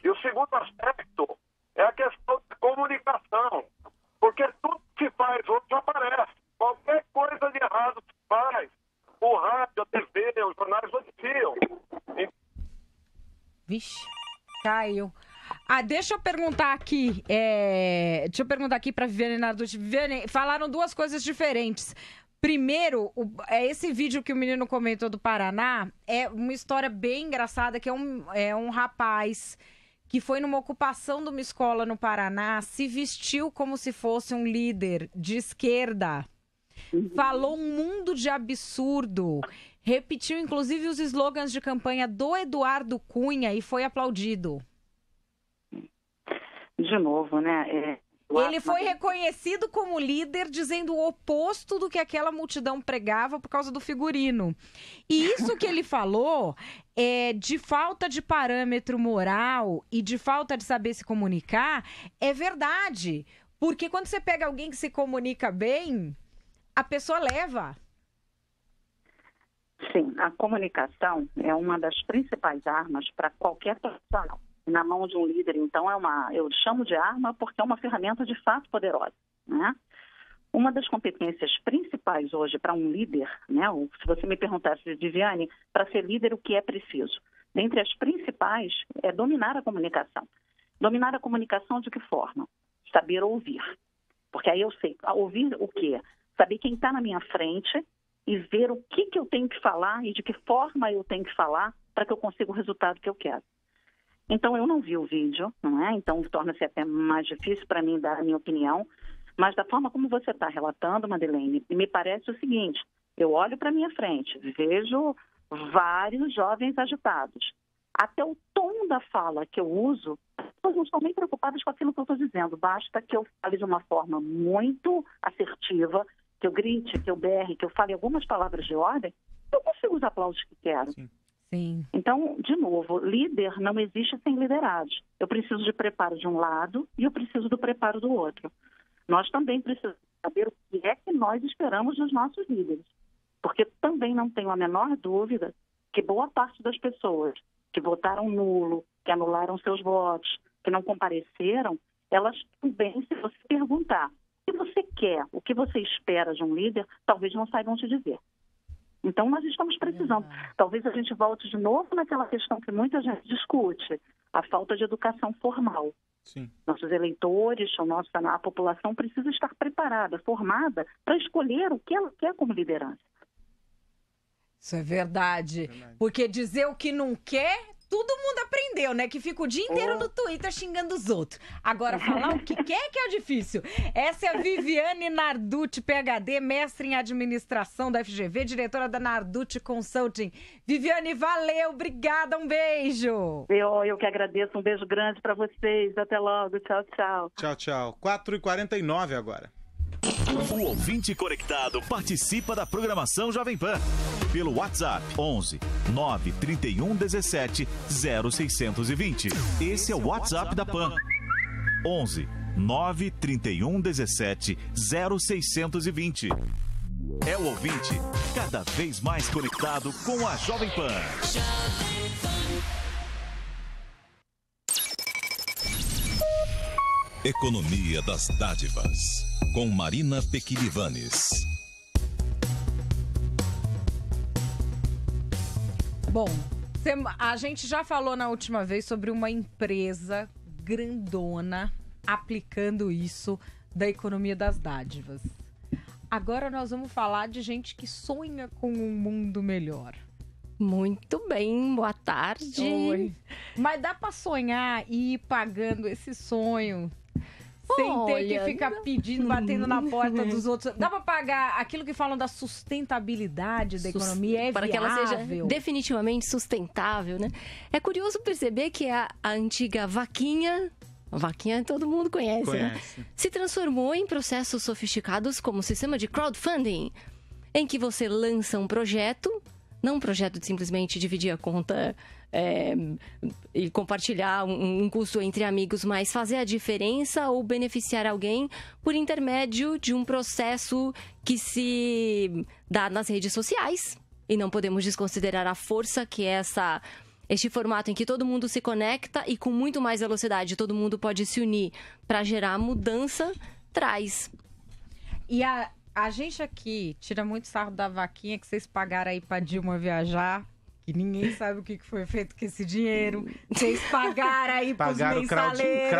E o segundo aspecto é a questão da comunicação, porque tudo que se faz hoje aparece. Qualquer coisa de errado se faz, o rádio, a TV, os jornais noticiam. Vixe, caiu. Deixa eu perguntar aqui. Para Viviane Narducci. Viviane, falaram 2 coisas diferentes. Primeiro, esse vídeo que o menino comentou do Paraná é uma história bem engraçada, que é um rapaz que foi numa ocupação de uma escola no Paraná, se vestiu como se fosse um líder de esquerda, falou um mundo de absurdo, repetiu inclusive os slogans de campanha do Eduardo Cunha e foi aplaudido. De novo, né? Ele foi reconhecido como líder, dizendo o oposto do que aquela multidão pregava por causa do figurino. E isso que ele falou de falta de parâmetro moral e de falta de saber se comunicar, é verdade. Porque quando você pega alguém que se comunica bem, a pessoa leva. Sim, a comunicação é uma das principais armas para qualquer profissional. Na mão de um líder, então, eu chamo de arma porque é uma ferramenta de fato poderosa, né? Uma das competências principais hoje para um líder, né? Se você me perguntasse, Viviane, para ser líder, o que é preciso? Dentre as principais é dominar a comunicação. Dominar a comunicação de que forma? Saber ouvir. Porque aí eu sei ouvir o quê? Saber quem está na minha frente e ver o que eu tenho que falar e de que forma eu tenho que falar para que eu consiga o resultado que eu quero. Então, eu não vi o vídeo, não é? Então, torna-se até mais difícil para mim dar a minha opinião. Mas da forma como você está relatando, Madeleine, me parece o seguinte: eu olho para a minha frente, vejo vários jovens agitados. Até o tom da fala que eu uso, as pessoas não estão nem preocupadas com aquilo que eu estou dizendo. Basta que eu fale de uma forma muito assertiva, que eu grite, que eu berre, que eu fale algumas palavras de ordem, eu consigo os aplausos que quero. Sim. Então, de novo, líder não existe sem liderados. Eu preciso de preparo de um lado e eu preciso do preparo do outro. Nós também precisamos saber o que é que nós esperamos dos nossos líderes. Porque também não tenho a menor dúvida que boa parte das pessoas que votaram nulo, que anularam seus votos, que não compareceram, elas também, se você perguntar o que você quer, o que você espera de um líder, talvez não saibam te dizer. Então, nós estamos precisando. Talvez a gente volte de novo naquela questão que muita gente discute, a falta de educação formal. Sim. Nossos eleitores, a população precisa estar preparada, formada, para escolher o que ela quer como liderança. Isso é verdade. Porque dizer o que não quer, todo mundo aprendeu, né? Que fica o dia inteiro no Twitter xingando os outros. Agora, falar o que quer que é difícil. Essa é a Viviane Narducci, PhD, mestre em administração da FGV, diretora da Narducci Consulting. Viviane, valeu, obrigada, um beijo. Eu que agradeço, um beijo grande para vocês. Até logo, tchau, tchau. Tchau, tchau. 4h49 agora. O ouvinte conectado participa da programação Jovem Pan pelo WhatsApp 11 931 17 0620. Esse é o WhatsApp da Pan. 11 931 17 0620. É o ouvinte cada vez mais conectado com a Jovem Pan. Economia das Dádivas, com Marina Pequilivanes. Bom, a gente já falou na última vez sobre uma empresa grandona aplicando isso da economia das dádivas. Agora nós vamos falar de gente que sonha com um mundo melhor. Muito bem, boa tarde. Oi. Mas dá pra sonhar e ir pagando esse sonho sem ter que ficar pedindo, batendo na porta dos outros. Dá pra pagar aquilo que falam da sustentabilidade da economia, é para viável. que ela seja definitivamente sustentável, né? É curioso perceber que a antiga vaquinha todo mundo conhece, né? Se transformou em processos sofisticados como o sistema de crowdfunding, em que você lança um projeto, não um projeto de simplesmente dividir a conta e compartilhar um custo entre amigos, mas fazer a diferença ou beneficiar alguém por intermédio de um processo que se dá nas redes sociais. E não podemos desconsiderar a força que este formato em que todo mundo se conecta e com muito mais velocidade todo mundo pode se unir para gerar mudança, traz. E a gente aqui tira muito sarro da vaquinha que vocês pagaram aí pra Dilma viajar, que ninguém sabe o que foi feito com esse dinheiro. Vocês pagaram aí pros mensaleiros.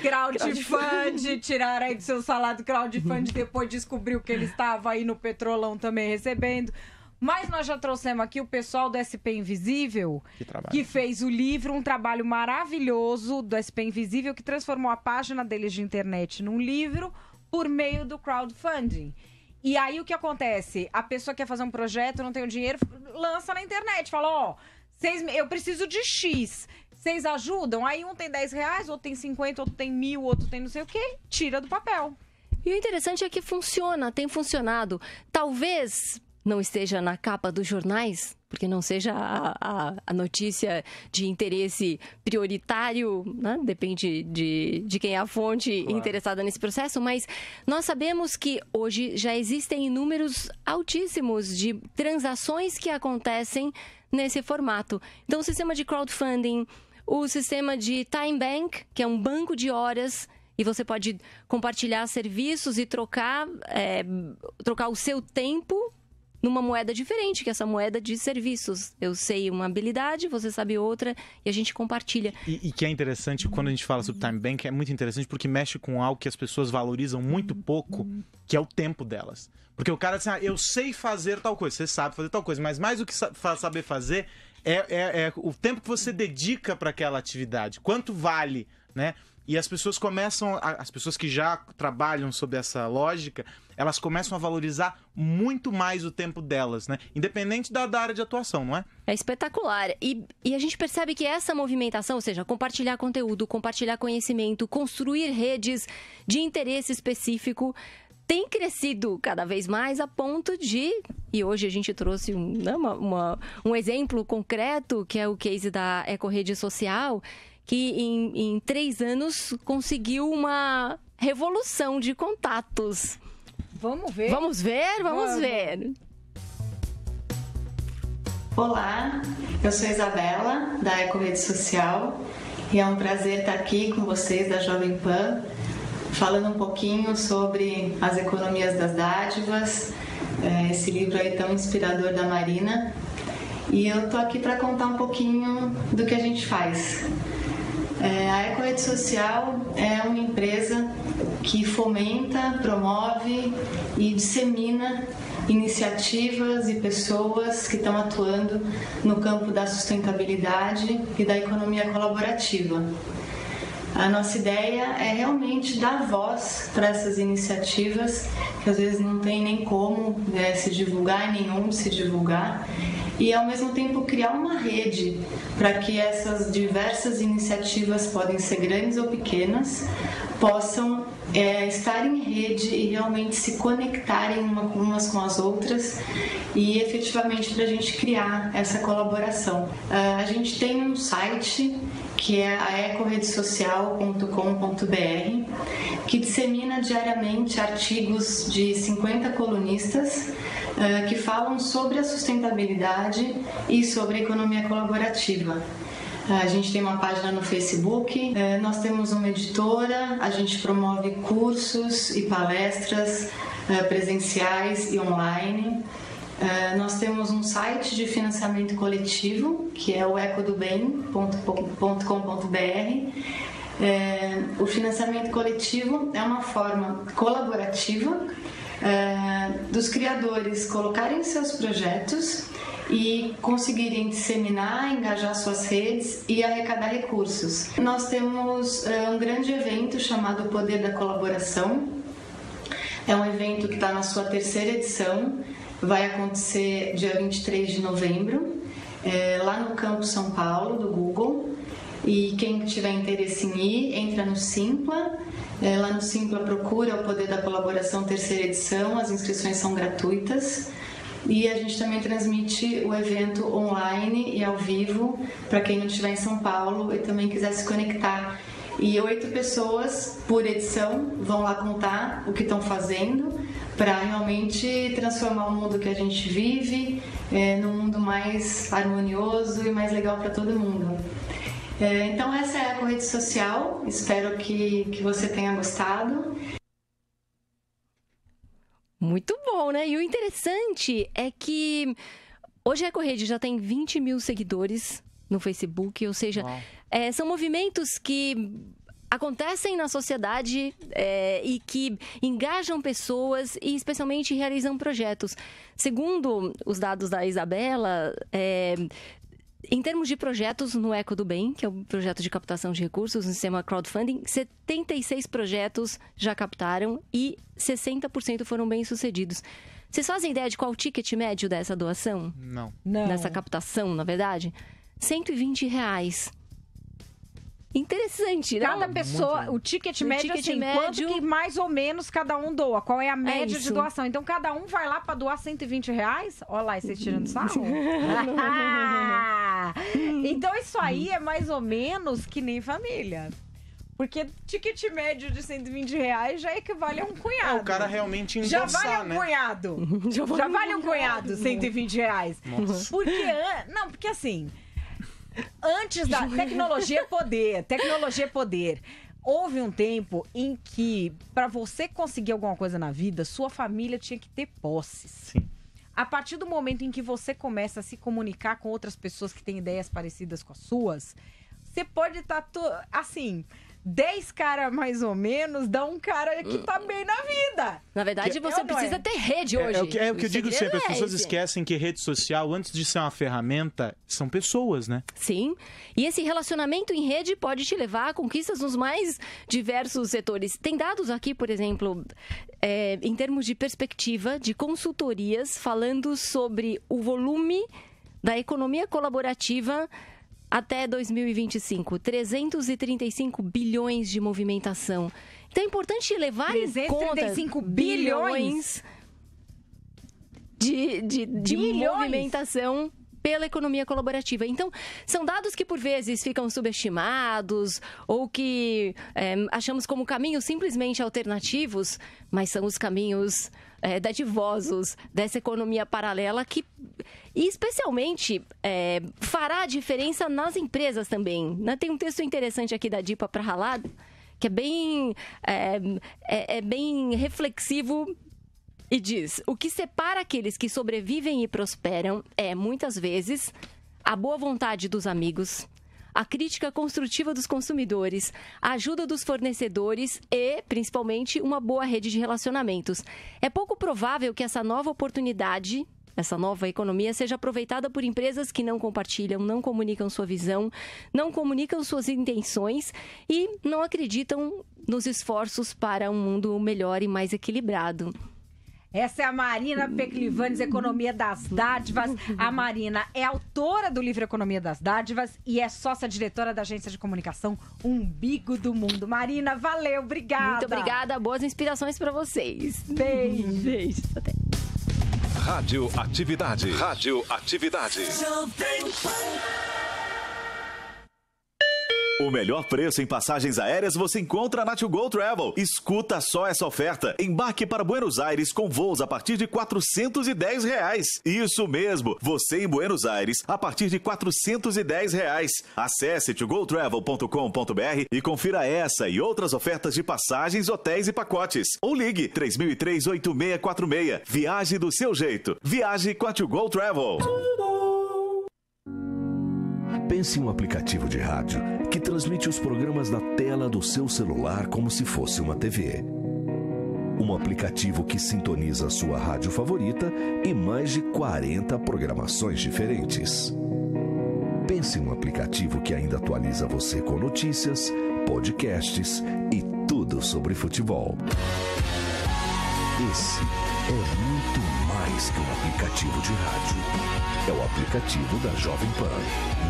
Crowdfund, tiraram aí do seu salário do crowdfund, depois descobriu que ele estava aí no Petrolão também recebendo. Mas nós já trouxemos aqui o pessoal do SP Invisível, que fez o livro, um trabalho maravilhoso do SP Invisível, que transformou a página deles de internet num livro por meio do crowdfunding. E aí o que acontece? A pessoa quer fazer um projeto, não tem o dinheiro, lança na internet, fala, eu preciso de X, vocês ajudam? Aí um tem R$10, outro tem 50, outro tem 1.000, outro tem não sei o quê, tira do papel. E o interessante é que funciona, tem funcionado. Talvez não esteja na capa dos jornais, porque não seja a notícia de interesse prioritário, né? Depende de quem é a fonte interessada nesse processo, mas nós sabemos que hoje já existem números altíssimos de transações que acontecem nesse formato. Então, o sistema de crowdfunding, o sistema de time bank, que é um banco de horas, e você pode compartilhar serviços e trocar o seu tempo numa moeda diferente, que é essa moeda de serviços. Eu sei uma habilidade, você sabe outra, e a gente compartilha. E que é interessante, quando a gente fala sobre time bank, é muito interessante porque mexe com algo que as pessoas valorizam muito pouco, que é o tempo delas. Porque o cara diz, eu sei fazer tal coisa, você sabe fazer tal coisa, mas mais do que saber fazer é o tempo que você dedica para aquela atividade. Quanto vale, né? E as pessoas as pessoas que já trabalham sob essa lógica, elas começam a valorizar muito mais o tempo delas, né? Independente da área de atuação, não é? É espetacular. E a gente percebe que essa movimentação, ou seja, compartilhar conteúdo, compartilhar conhecimento, construir redes de interesse específico, tem crescido cada vez mais a ponto de... E hoje a gente trouxe um exemplo concreto, que é o case da Ecorrede Social, que em 3 anos conseguiu uma revolução de contatos. Vamos ver? Vamos ver. Olá, eu sou Isabela, da Ecorrede Social, e é um prazer estar aqui com vocês da Jovem Pan, falando um pouquinho sobre as economias das dádivas, esse livro aí tão inspirador da Marina. E eu estou aqui para contar um pouquinho do que a gente faz. A Ecorrede Social é uma empresa que fomenta, promove e dissemina iniciativas e pessoas que estão atuando no campo da sustentabilidade e da economia colaborativa. A nossa ideia é realmente dar voz para essas iniciativas, que às vezes não tem nem como se divulgar, nem onde se divulgar, e ao mesmo tempo criar uma rede para que essas diversas iniciativas, podem ser grandes ou pequenas, possam é estar em rede e realmente se conectarem umas com as outras e efetivamente para a gente criar essa colaboração. A gente tem um site que é a ecoredesocial.com.br, que dissemina diariamente artigos de 50 colunistas que falam sobre a sustentabilidade e sobre a economia colaborativa. A gente tem uma página no Facebook, nós temos uma editora, a gente promove cursos e palestras presenciais e online. Nós temos um site de financiamento coletivo, que é o ecodobem.com.br. O financiamento coletivo é uma forma colaborativa dos criadores colocarem seus projetos e conseguirem disseminar, engajar suas redes e arrecadar recursos. Nós temos um grande evento chamado Poder da Colaboração. É um evento que está na sua 3ª edição, vai acontecer dia 23 de novembro, lá no Campus São Paulo, do Google. E quem tiver interesse em ir, entra no Simpla. Lá no Simpla procura o Poder da Colaboração 3ª edição, as inscrições são gratuitas. E a gente também transmite o evento online e ao vivo para quem não estiver em São Paulo e também quiser se conectar. E 8 pessoas por edição vão lá contar o que estão fazendo para realmente transformar o mundo que a gente vive num mundo mais harmonioso e mais legal para todo mundo. Então essa é a Ecorrede Social, espero que você tenha gostado. Muito bom, né? E o interessante é que hoje a Ecorrede já tem 20 mil seguidores no Facebook, ou seja, são movimentos que acontecem na sociedade e que engajam pessoas e especialmente realizam projetos. Segundo os dados da Isabela, em termos de projetos no Eco do Bem, que é o projeto de captação de recursos no sistema crowdfunding, 76 projetos já captaram e 60% foram bem-sucedidos. Vocês fazem ideia de qual o ticket médio dessa doação? Não. Dessa captação, na verdade? R$120. Interessante, né? Cada pessoa, o ticket médio, quanto que mais ou menos cada um doa? Qual é a média de doação? Então, cada um vai lá para doar R$120? Olha lá, vocês tirando sarro. Então, isso aí é mais ou menos que nem família. Porque ticket médio de R$120 já equivale a um cunhado. O cara realmente endossar, já vale um cunhado. Já vale um cunhado, R$120. Nossa. Porque assim... Antes da tecnologia é poder. Houve um tempo em que, para você conseguir alguma coisa na vida, sua família tinha que ter posses. Sim. A partir do momento em que você começa a se comunicar com outras pessoas que têm ideias parecidas com as suas, você pode estar, assim... 10 caras mais ou menos dá um cara que tá bem na vida. Na verdade, você precisa ter rede hoje. É o que eu digo sempre, as pessoas esquecem que rede social, antes de ser uma ferramenta, são pessoas, né? Sim, e esse relacionamento em rede pode te levar a conquistas nos mais diversos setores. Tem dados aqui, por exemplo, em termos de perspectiva, de consultorias, falando sobre o volume da economia colaborativa até 2025, 335 bilhões de movimentação. Então é importante levar em conta 335 bilhões de movimentação pela economia colaborativa. Então, são dados que por vezes ficam subestimados ou que achamos como caminhos simplesmente alternativos, mas são os caminhos dadivosos dessa economia paralela que, especialmente, fará a diferença nas empresas também. Tem um texto interessante aqui da Dipa Prahalad, que é bem reflexivo e diz: o que separa aqueles que sobrevivem e prosperam é, muitas vezes, a boa vontade dos amigos, a crítica construtiva dos consumidores, a ajuda dos fornecedores e, principalmente, uma boa rede de relacionamentos. É pouco provável que essa nova oportunidade, essa nova economia, seja aproveitada por empresas que não compartilham, não comunicam sua visão, não comunicam suas intenções e não acreditam nos esforços para um mundo melhor e mais equilibrado. Essa é a Marina Peclivanes, Economia das Dádivas. A Marina é autora do livro Economia das Dádivas e é sócia-diretora da agência de comunicação Umbigo do Mundo. Marina, valeu, obrigada. Muito obrigada, boas inspirações para vocês. Beijo. Beijo. Até. Rádio Atividade. Rádio Atividade. O melhor preço em passagens aéreas você encontra na To Go Travel. Escuta só essa oferta. Embarque para Buenos Aires com voos a partir de R$410. Isso mesmo, você em Buenos Aires a partir de R$410. Acesse togotravel.com.br e confira essa e outras ofertas de passagens, hotéis e pacotes. Ou ligue 3003-8646. Viaje do seu jeito. Viaje com a To Go Travel. Pense em um aplicativo de rádio que transmite os programas na tela do seu celular como se fosse uma TV. Um aplicativo que sintoniza a sua rádio favorita e mais de 40 programações diferentes. Pense em um aplicativo que ainda atualiza você com notícias, podcasts e tudo sobre futebol. Esse é muito mais que um aplicativo de rádio. É o aplicativo da Jovem Pan.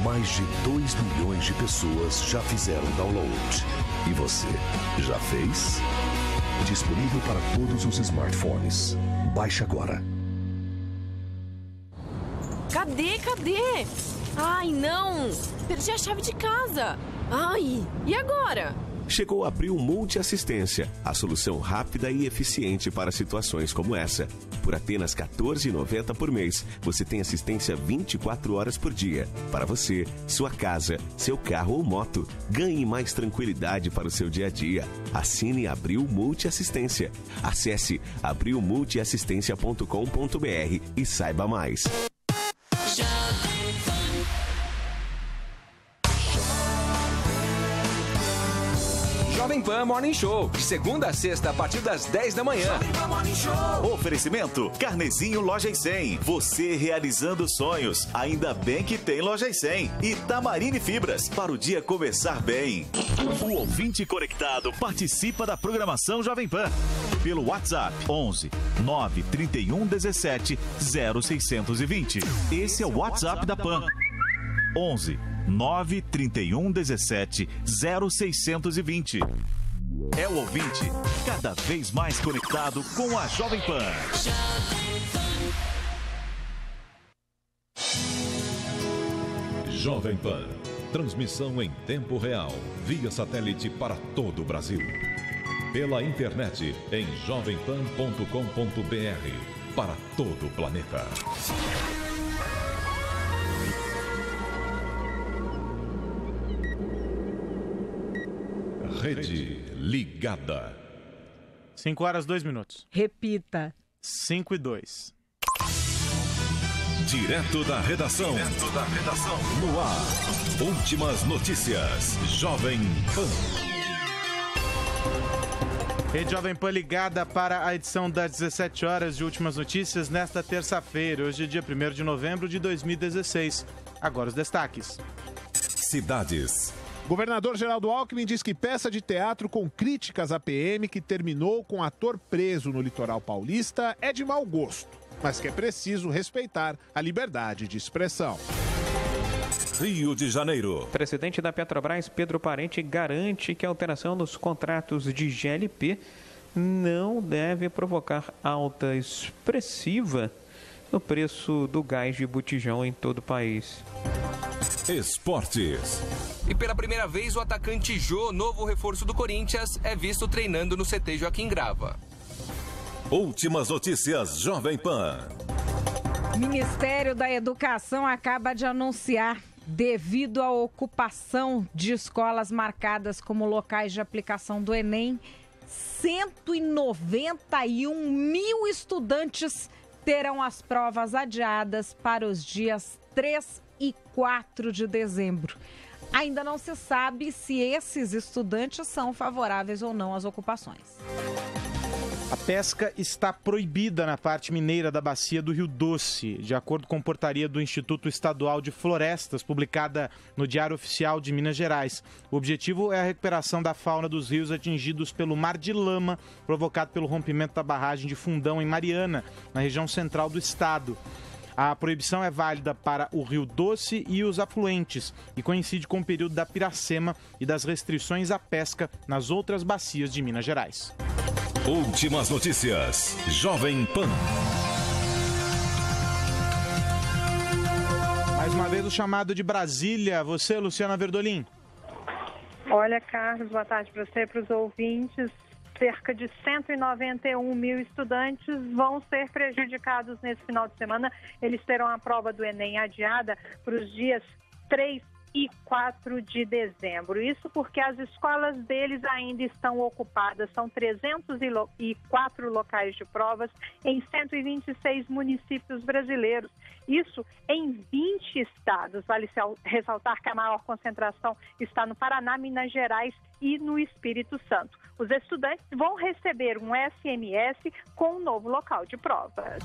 Mais de 2 milhões de pessoas já fizeram download. E você, já fez? Disponível para todos os smartphones. Baixe agora. Cadê? Ai, não! Perdi a chave de casa. Ai, e agora? Chegou a Abril Multiassistência, a solução rápida e eficiente para situações como essa. Por apenas R$ 14,90 por mês, você tem assistência 24 horas por dia. Para você, sua casa, seu carro ou moto. Ganhe mais tranquilidade para o seu dia a dia. Assine Abril Multiassistência. Acesse abrilmultiassistência.com.br e saiba mais. Jovem Pan Morning Show, de segunda a sexta, a partir das 10 da manhã. Oferecimento, Carnezinho Lojas 100. Você realizando sonhos. Ainda bem que tem Lojas 100. E Tamarine Fibras, para o dia começar bem. O ouvinte conectado participa da programação Jovem Pan. Pelo WhatsApp 11 931 17 0620. Esse é o WhatsApp da Pan. 11 931 17 0620. É o ouvinte cada vez mais conectado com a Jovem Pan. Jovem Pan. Transmissão em tempo real, via satélite para todo o Brasil. Pela internet em jovempan.com.br para todo o planeta. Rede ligada. 5 horas, 2 minutos. Repita. 5 e 2. Direto da redação. No ar. Últimas notícias. Jovem Pan. Rede Jovem Pan ligada para a edição das 17 horas de Últimas Notícias nesta terça-feira. Hoje é dia 1º de novembro de 2016. Agora os destaques. Cidades. Governador Geraldo Alckmin diz que peça de teatro com críticas à PM que terminou com ator preso no litoral paulista é de mau gosto, mas que é preciso respeitar a liberdade de expressão. Rio de Janeiro. O presidente da Petrobras, Pedro Parente, garante que a alteração nos contratos de GLP não deve provocar alta expressiva no preço do gás de botijão em todo o país. Esportes. E pela primeira vez, o atacante Jô, novo reforço do Corinthians, é visto treinando no CT Joaquim Grava. Últimas notícias Jovem Pan. Ministério da Educação acaba de anunciar, devido à ocupação de escolas marcadas como locais de aplicação do Enem, 191 mil estudantes terão as provas adiadas para os dias 3 e 4 de dezembro. Ainda não se sabe se esses estudantes são favoráveis ou não às ocupações. A pesca está proibida na parte mineira da bacia do Rio Doce, de acordo com portaria do Instituto Estadual de Florestas, publicada no Diário Oficial de Minas Gerais. O objetivo é a recuperação da fauna dos rios atingidos pelo mar de lama, provocado pelo rompimento da barragem de Fundão, em Mariana, na região central do estado. A proibição é válida para o Rio Doce e os afluentes e coincide com o período da Piracema e das restrições à pesca nas outras bacias de Minas Gerais. Últimas notícias. Jovem Pan. Mais uma vez o chamado de Brasília. Você, Luciana Verdolim. Olha, Carlos, boa tarde para você e para os ouvintes. Cerca de 191 mil estudantes vão ser prejudicados nesse final de semana. Eles terão a prova do Enem adiada para os dias 3 e 4 de dezembro. Isso porque as escolas deles ainda estão ocupadas. São 304 locais de provas em 126 municípios brasileiros. Isso em 20 estados. Vale ressaltar que a maior concentração está no Paraná, Minas Gerais e no Espírito Santo. Os estudantes vão receber um SMS com um novo local de provas.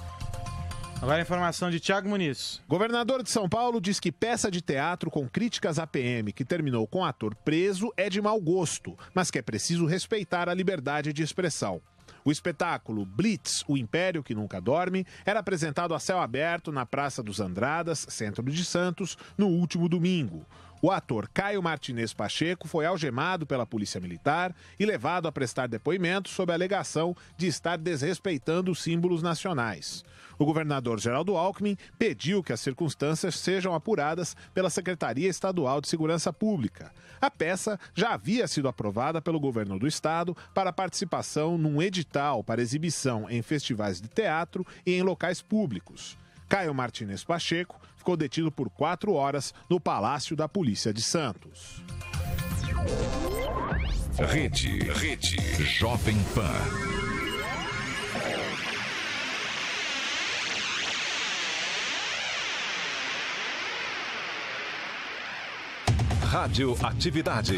Agora a informação de Thiago Muniz. Governador de São Paulo diz que peça de teatro com críticas à PM que terminou com ator preso é de mau gosto, mas que é preciso respeitar a liberdade de expressão. O espetáculo Blitz, o Império que Nunca Dorme, era apresentado a céu aberto na Praça dos Andradas, centro de Santos, no último domingo. O ator Caio Martinez Pacheco foi algemado pela Polícia Militar e levado a prestar depoimento sob a alegação de estar desrespeitando os símbolos nacionais. O governador Geraldo Alckmin pediu que as circunstâncias sejam apuradas pela Secretaria Estadual de Segurança Pública. A peça já havia sido aprovada pelo governo do estado para participação num edital para exibição em festivais de teatro e em locais públicos. Caio Martinez Pacheco ficou detido por 4 horas no Palácio da Polícia de Santos. Rede Jovem Pan. Radioatividade.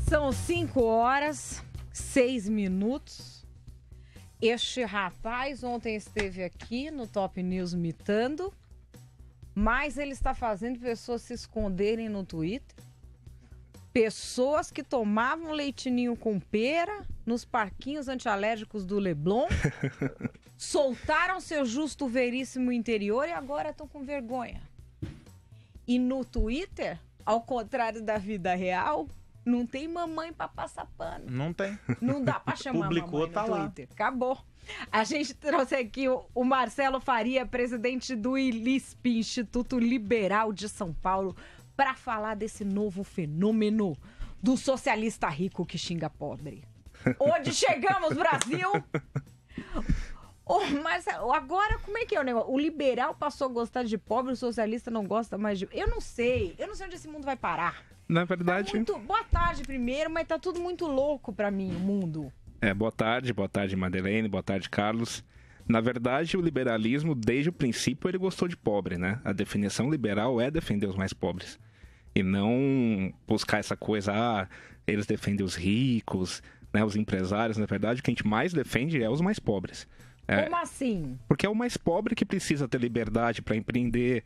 São 5 horas, 6 minutos. Este rapaz ontem esteve aqui no Top News mitando, mas ele está fazendo pessoas se esconderem no Twitter. Pessoas que tomavam leitinho com pera nos parquinhos antialérgicos do Leblon, soltaram seu justo veríssimo interior e agora estão com vergonha. E no Twitter, ao contrário da vida real, não tem mamãe pra passar pano. Não tem. Não dá pra chamar Publicou, mamãe tá no lá. Twitter. Acabou. A gente trouxe aqui o Marcelo Faria, presidente do ILISP, Instituto Liberal de São Paulo, para falar desse novo fenômeno do socialista rico que xinga pobre. Onde chegamos, Brasil? Mas agora como é que é o negócio? O liberal passou a gostar de pobre, o socialista não gosta mais de... Eu não sei onde esse mundo vai parar. Na verdade... Boa tarde primeiro, mas tá tudo muito louco pra mim, o mundo. Boa tarde Madeleine, boa tarde, Carlos. Na verdade, o liberalismo, desde o princípio, ele gostou de pobre, né? A definição liberal é defender os mais pobres. E não buscar essa coisa, eles defendem os ricos, né, os empresários. Na verdade, o que a gente mais defende é os mais pobres. Como assim? Porque é o mais pobre que precisa ter liberdade para empreender,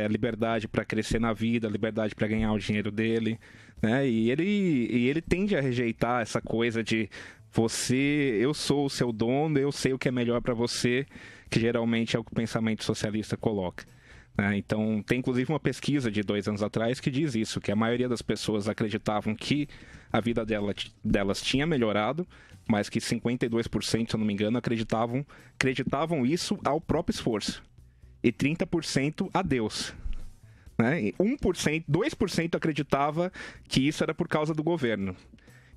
liberdade para crescer na vida, liberdade para ganhar o dinheiro dele, né? E ele tende a rejeitar essa coisa de eu sou o seu dono, eu sei o que é melhor para você, que geralmente é o que o pensamento socialista coloca. Então, tem inclusive uma pesquisa de 2 anos atrás que diz isso, que a maioria das pessoas acreditavam que a vida delas tinha melhorado, mas que 52%, se eu não me engano, acreditavam isso ao próprio esforço. E 30% a Deus. Né? E 2% acreditava que isso era por causa do governo.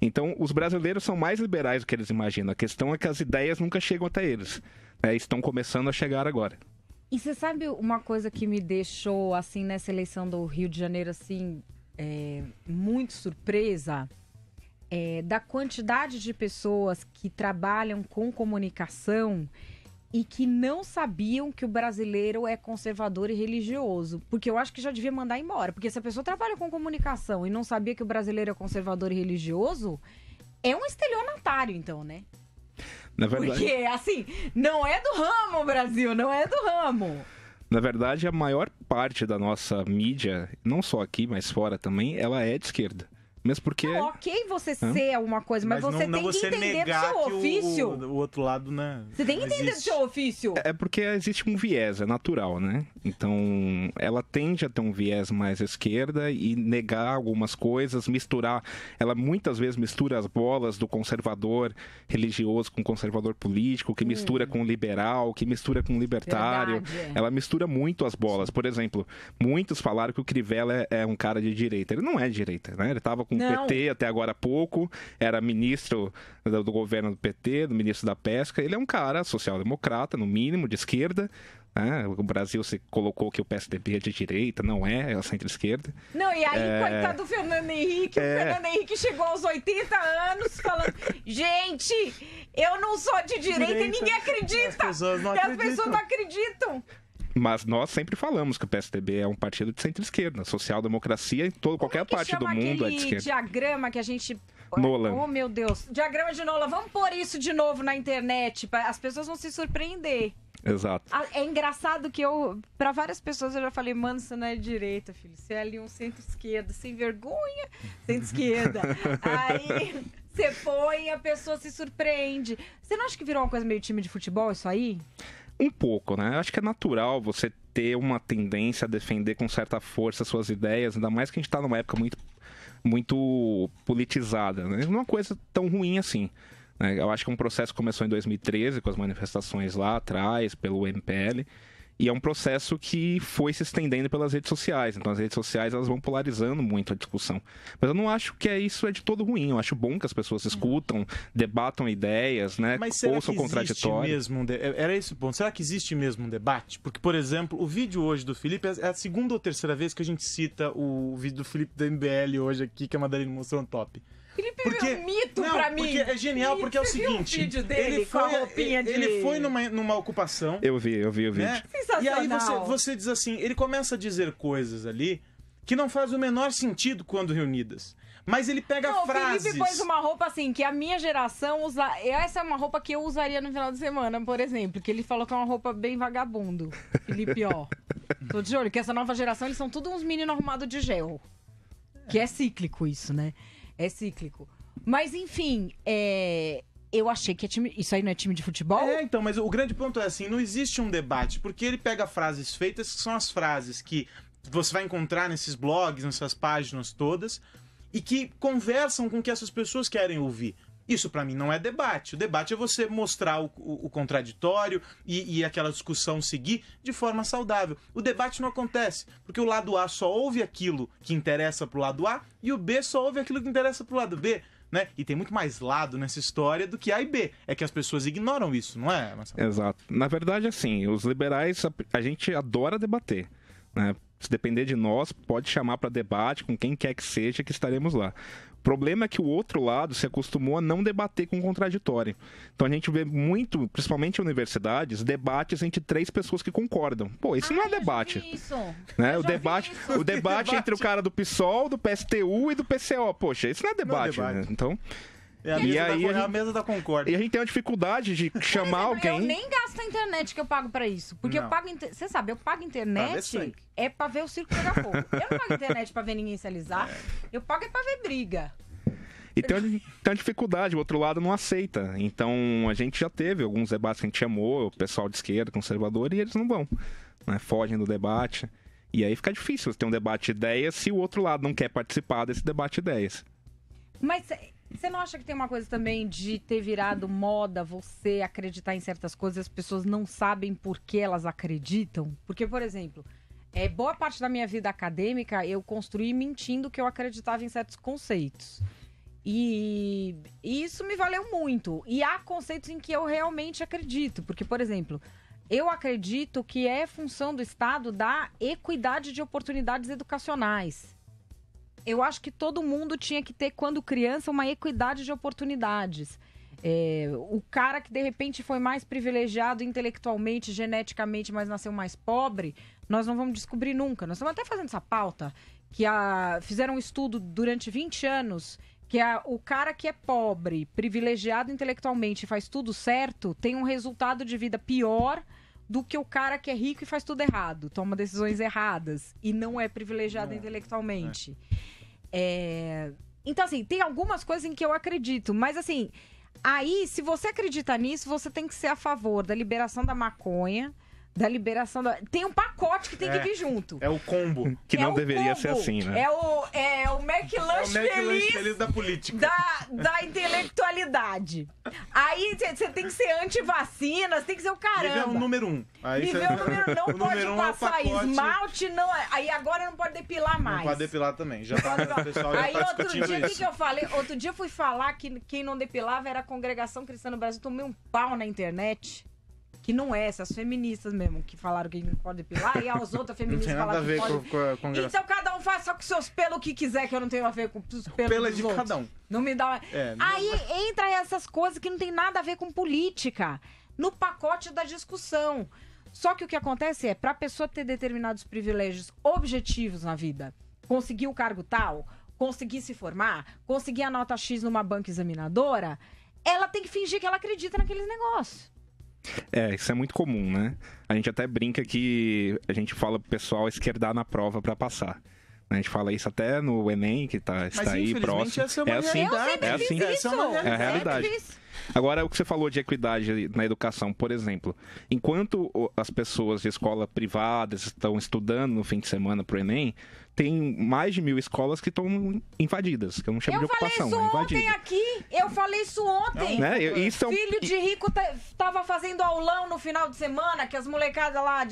Então, os brasileiros são mais liberais do que eles imaginam. A questão é que as ideias nunca chegam até eles. Estão começando a chegar agora. E você sabe uma coisa que me deixou, assim, nessa eleição do Rio de Janeiro, assim, muito surpresa? Da quantidade de pessoas que trabalham com comunicação e que não sabiam que o brasileiro é conservador e religioso. Porque eu acho que já devia mandar embora. Porque se a pessoa trabalha com comunicação e não sabia que o brasileiro é conservador e religioso, é um estelionatário, então, né? Na verdade, porque, assim, não é do ramo, Brasil, não é do ramo. Na verdade, a maior parte da nossa mídia, não só aqui, mas fora também, ela é de esquerda. Mesmo porque... Não, ok você ser alguma coisa, mas você tem que entender do seu ofício. O outro lado, né? Você tem que entender do seu ofício. É porque existe um viés, é natural, né? Então, ela tende a ter um viés mais à esquerda e negar algumas coisas, misturar... Ela muitas vezes mistura as bolas do conservador religioso com conservador político, que mistura com liberal, que mistura com libertário. Verdade. Ela mistura muito as bolas. Por exemplo, muitos falaram que o Crivella é um cara de direita. Ele não é de direita, né? Ele estava com o PT até agora há pouco, era ministro do governo do PT, do ministro da Pesca. Ele é um cara social-democrata, no mínimo, de esquerda. Né? O Brasil se colocou que o PSDB é de direita, não é a centro-esquerda. Não, e aí, coitado do Fernando Henrique, o Fernando Henrique chegou aos 80 anos falando, gente, eu não sou de direita e ninguém acredita. As pessoas não acreditam. Mas nós sempre falamos que o PSDB é um partido de centro-esquerda. Social-democracia em qualquer parte do mundo é de esquerda. Diagrama que a gente... Nolan. Oh, meu Deus. Diagrama de Nolan. Vamos pôr isso de novo na internet. As pessoas vão se surpreender. Exato. É engraçado que pra várias pessoas eu já falei, mano, você não é de direita, filho. Você é ali um centro-esquerda, sem vergonha, centro-esquerda. Aí você põe e a pessoa se surpreende. Você não acha que virou uma coisa meio time de futebol isso aí? Um pouco, né? Acho que é natural você ter uma tendência a defender com certa força suas ideias, ainda mais que a gente está numa época muito politizada, né? Não é uma coisa tão ruim assim. Né? Eu acho que um processo começou em 2013, com as manifestações lá atrás, pelo MPL, e é um processo que foi se estendendo pelas redes sociais. Então as redes sociais elas vão polarizando muito a discussão. Mas eu não acho que isso é de todo ruim. Eu acho bom que as pessoas escutam, debatam ideias, né? Mas será ouçam que contraditório. Existe mesmo era esse o ponto. Será que existe mesmo um debate? Porque, por exemplo, o vídeo hoje do Felipe é a segunda ou terceira vez que a gente cita o vídeo do Felipe da MBL hoje aqui, que a Madalena mostrou no top. Felipe é um mito pra mim. Porque é genial, porque é o seguinte... Viu o vídeo dele com a roupinha ele foi numa ocupação... Eu vi o vídeo. Né? E aí você diz assim, ele começa a dizer coisas ali que não faz o menor sentido quando reunidas. Mas ele pega frases... O Felipe pôs uma roupa assim, que a minha geração usa... Essa é uma roupa que eu usaria no final de semana, por exemplo. Que ele falou que é uma roupa bem vagabundo. Felipe, ó. Tô de olho, que essa nova geração, eles são tudo uns meninos arrumados de gel. Que é cíclico isso, né? É cíclico. Mas, enfim, eu achei que isso aí não é time de futebol? Então, mas o grande ponto é assim, não existe um debate, porque ele pega frases feitas, que são as frases que você vai encontrar nesses blogs, nessas páginas todas, e que conversam com o que essas pessoas querem ouvir. Isso, pra mim, não é debate. O debate é você mostrar o contraditório e aquela discussão seguir de forma saudável. O debate não acontece, porque o lado A só ouve aquilo que interessa pro lado A e o B só ouve aquilo que interessa pro lado B. Né? E tem muito mais lado nessa história do que A e B. É que as pessoas ignoram isso, não é, Marcelo? Exato. Na verdade, assim, os liberais, a gente adora debater. Né? Se depender de nós, pode chamar para debate com quem quer que seja, que estaremos lá. O problema é que o outro lado se acostumou a não debater com contraditório. Então a gente vê muito, principalmente em universidades, debates entre 3 pessoas que concordam. Pô, isso não é debate. Isso. Né? O debate entre o cara do PSOL, do PSTU e do PCO. Poxa, isso não é debate. Né? Então... a mesa da concórdia. E a gente tem uma dificuldade de chamar alguém... Eu nem gasto a internet que eu pago pra isso. Porque eu pago... Você sabe, eu pago internet pra ver o circo pegar fogo. Eu não pago internet pra ver ninguém se alisar. Eu pago pra ver briga. E tem uma dificuldade, o outro lado não aceita. Então, a gente já teve alguns debates que a gente chamou, o pessoal de esquerda, conservador, e eles não vão. Né? Fogem do debate. E aí fica difícil ter um debate de ideias se o outro lado não quer participar desse debate de ideias. Mas... Você não acha que tem uma coisa também de ter virado moda você acreditar em certas coisas e as pessoas não sabem por que elas acreditam? Porque, por exemplo, boa parte da minha vida acadêmica eu construí mentindo que eu acreditava em certos conceitos. E isso me valeu muito. E há conceitos em que eu realmente acredito. Porque, por exemplo, eu acredito que é função do Estado dar equidade de oportunidades educacionais. Eu acho que todo mundo tinha que ter, quando criança, uma equidade de oportunidades. O cara que de repente foi mais privilegiado intelectualmente, geneticamente, mas nasceu mais pobre, nós não vamos descobrir nunca. Nós estamos até fazendo essa pauta, que fizeram um estudo durante 20 anos, que o cara que é pobre, privilegiado intelectualmente e faz tudo certo, tem um resultado de vida pior do que o cara que é rico e faz tudo errado, toma decisões erradas e não é privilegiado intelectualmente. Então, assim, tem algumas coisas em que eu acredito, mas assim... Aí, se você acredita nisso, você tem que ser a favor da liberação da maconha, da liberação da... Tem um pacote que tem que vir junto. É o combo. Que não deveria ser assim, né? É o McLanche feliz da política. Da intelectualidade. Aí você tem que ser anti-vacinas, tem que ser o caramba. Nível número 1. Nível número não pode passar esmalte, não. Aí agora não pode depilar mais. Não pode depilar também. Já tá, o pessoal já aí tá outro discutindo dia, o isso. que eu falei? Outro dia eu fui falar que quem não depilava era a Congregação Cristã no Brasil. Tomei um pau na internet. Que não é, essas feministas mesmo, que falaram que não pode depilar, e as outras feministas falaram que pode. Com então cada um faz só com seus pelos o que quiser, que eu não tenho a ver com os pelos pelo é dos de outros. cada um. Não me dá... Aí entra essas coisas que não tem nada a ver com política, no pacote da discussão. Só que o que acontece é, pra pessoa ter determinados privilégios objetivos na vida, conseguir o cargo tal, conseguir se formar, conseguir a nota X numa banca examinadora, ela tem que fingir que ela acredita naqueles negócios. Isso é muito comum, né? A gente até brinca que a gente fala pro pessoal esquerdar na prova para passar. A gente fala isso até no Enem, que está aí próximo. Essa é uma realidade. É assim. É a realidade. Agora, o que você falou de equidade na educação, por exemplo, enquanto as pessoas de escola privadas estão estudando no fim de semana pro Enem, tem mais de 1000 escolas que estão invadidas, que eu não chamo de ocupação, Eu falei isso ontem. Filho de rico tava fazendo aulão no final de semana, que as molecadas lá,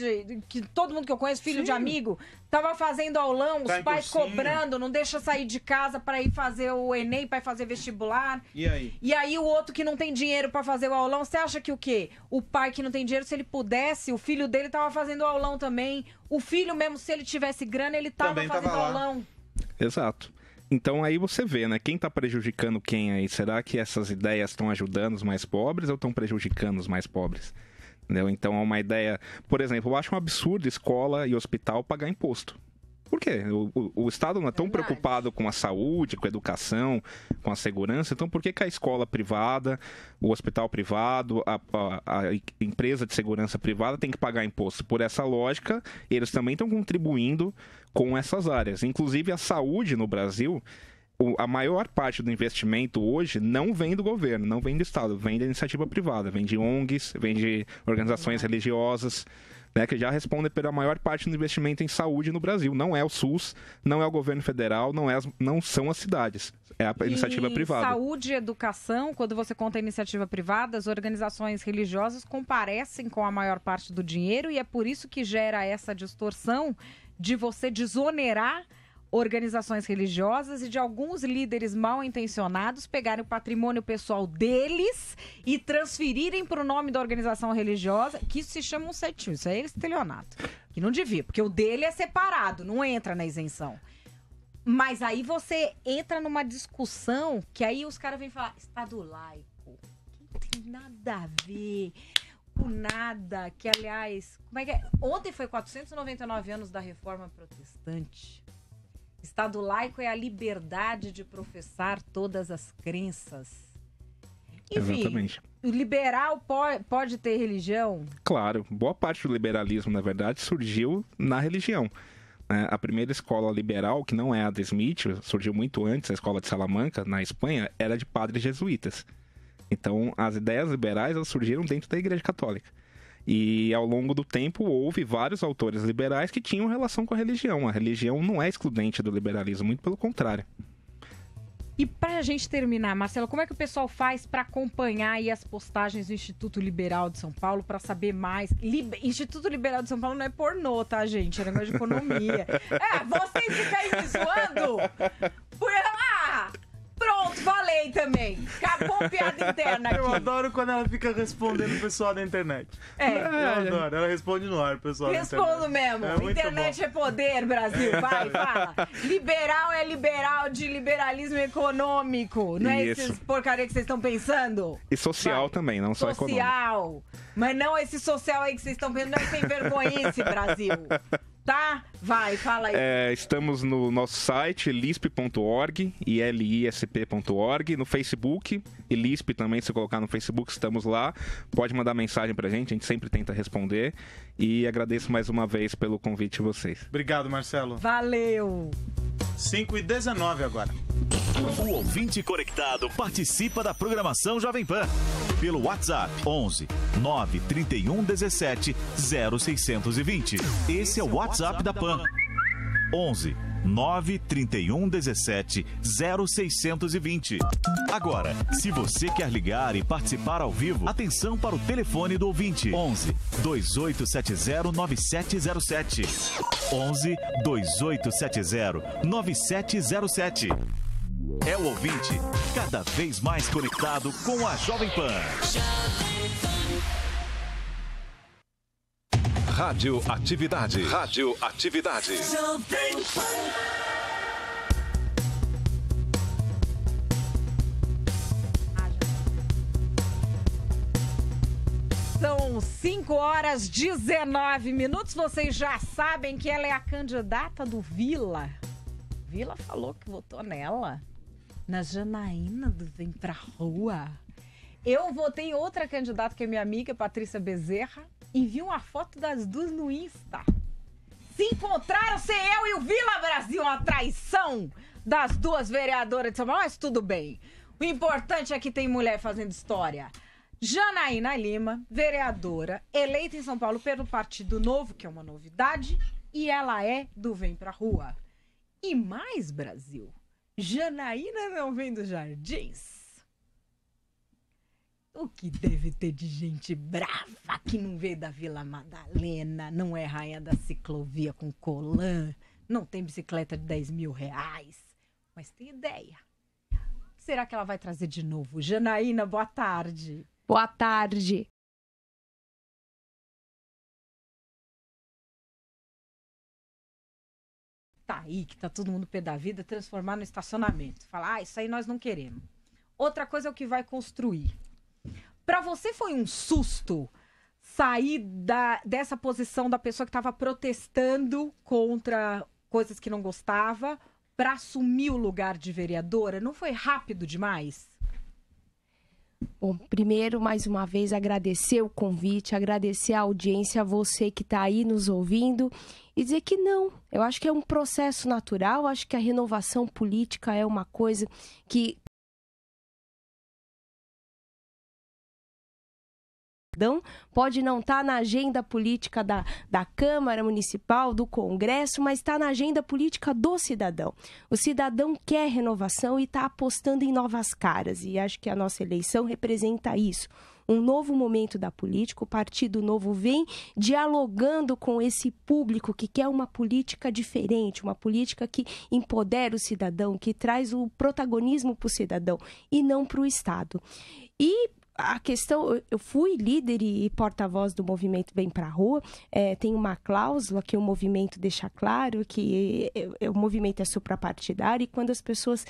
que todo mundo que eu conheço, filho de amigo, tava fazendo aulão, os pais cobrando, não deixa sair de casa para ir fazer o Enem, para ir fazer vestibular. E aí o outro que não tem dinheiro para fazer o aulão, você acha que o quê? O pai que não tem dinheiro, se ele pudesse, o filho dele tava fazendo aulão também. O filho mesmo, se ele tivesse grana, ele tava fazendo aulão. Exato. Então aí você vê, né? Quem tá prejudicando quem aí? Será que essas ideias estão ajudando os mais pobres ou estão prejudicando os mais pobres? Entendeu? Então é uma ideia... Por exemplo, eu acho um absurdo escola e hospital pagar imposto. Por quê? O Estado não é tão preocupado com a saúde, com a educação, com a segurança. Então, por que a escola privada, o hospital privado, a empresa de segurança privada tem que pagar imposto? Por essa lógica, eles também estão contribuindo com essas áreas. Inclusive, a saúde no Brasil, a maior parte do investimento hoje não vem do governo, não vem do Estado, vem da iniciativa privada, vem de ONGs, vem de organizações religiosas, né, que já respondem pela maior parte do investimento em saúde no Brasil. Não é o SUS, não é o governo federal, não são as cidades. É a iniciativa privada. Saúde e educação, quando você conta a iniciativa privada, as organizações religiosas comparecem com a maior parte do dinheiro e é por isso que gera essa distorção de você desonerar organizações religiosas e de alguns líderes mal intencionados pegarem o patrimônio pessoal deles e transferirem para o nome da organização religiosa, que isso se chama um setil, isso é estelionato, que não devia, porque o dele é separado, não entra na isenção. Mas aí você entra numa discussão que aí os caras vêm falar, Estado laico, que não tem nada a ver com nada, que aliás, como é que é? Ontem foi 499 anos da Reforma Protestante. Estado laico é a liberdade de professar todas as crenças. Enfim, exatamente. O liberal pode ter religião? Claro, boa parte do liberalismo, na verdade, surgiu na religião. A primeira escola liberal, que não é a de Smith, surgiu muito antes, a escola de Salamanca, na Espanha, era de padres jesuítas. Então, as ideias liberais elas surgiram dentro da Igreja Católica. E ao longo do tempo houve vários autores liberais que tinham relação com a religião. A religião não é excludente do liberalismo, muito pelo contrário. E pra gente terminar, Marcelo, como é que o pessoal faz para acompanhar aí as postagens do Instituto Liberal de São Paulo, para saber mais? Instituto Liberal de São Paulo não é pornô, tá, gente? É negócio de economia. Vocês ficam aí me zoando? Pronto, falei também. Acabou a piada interna aqui. Eu adoro quando ela fica respondendo o pessoal da internet. Eu adoro. Ela responde no ar, o pessoal da internet. Respondo mesmo. Internet é poder, Brasil. Vai, fala. Liberal é liberal de liberalismo econômico. Não é esses porcaria que vocês estão pensando? E social também, não só econômico. Social. Mas não esse social aí que vocês estão pensando. Não é sem vergonhice, Brasil. Tá? Vai, fala aí. Estamos no nosso site, lisp.org e lisp.org, no Facebook, e Lisp também, se colocar no Facebook, estamos lá. Pode mandar mensagem pra gente, a gente sempre tenta responder. E agradeço mais uma vez pelo convite de vocês. Obrigado, Marcelo. Valeu. 5h19 agora. O ouvinte conectado participa da programação Jovem Pan pelo WhatsApp 11 931 17 0620. Esse é o WhatsApp da Pan. 11 931 17 0620. Agora, se você quer ligar e participar ao vivo, atenção para o telefone do ouvinte. 11 2870 9707. 11 2870 9707. É o ouvinte cada vez mais conectado com a Jovem Pan. Rádio Atividade. Rádio Atividade. São 5h19. Vocês já sabem que ela é a candidata do Vila. Vila falou que votou nela. Na Janaína do Vem Pra Rua. Eu votei em outra candidata que é minha amiga, Patrícia Bezerra, e vi uma foto das duas no Insta. Se encontraram ser eu e o Vila Brasil, uma traição das duas vereadoras de São Paulo, mas tudo bem. O importante é que tem mulher fazendo história. Janaína Lima, vereadora, eleita em São Paulo pelo Partido Novo, que é uma novidade, e ela é do Vem Pra Rua. E mais, Brasil, Janaína não vem dos Jardins? O que deve ter de gente brava que não veio da Vila Madalena, não é rainha da ciclovia com colã, não tem bicicleta de 10 mil reais, mas tem ideia. O que será que ela vai trazer de novo? Janaína, boa tarde. Boa tarde. Tá aí, que tá todo mundo pé da vida, transformar no estacionamento. Falar, isso aí nós não queremos. Outra coisa é o que vai construir. Pra você foi um susto sair dessa posição da pessoa que estava protestando contra coisas que não gostava pra assumir o lugar de vereadora? Não foi rápido demais? Bom, primeiro, mais uma vez, agradecer o convite, agradecer a audiência, a você que está aí nos ouvindo e dizer que não. Eu acho que é um processo natural, acho que a renovação política é uma coisa que pode não estar na agenda política da Câmara Municipal, do Congresso, mas está na agenda política do cidadão. O cidadão quer renovação e está apostando em novas caras, e acho que a nossa eleição representa isso. Um novo momento da política, o Partido Novo vem dialogando com esse público que quer uma política diferente, uma política que empodera o cidadão, que traz o protagonismo para o cidadão e não para o Estado. E a questão, eu fui líder e porta-voz do movimento Vem Pra Rua, tem uma cláusula que o movimento deixa claro que o movimento é suprapartidário, e quando as pessoas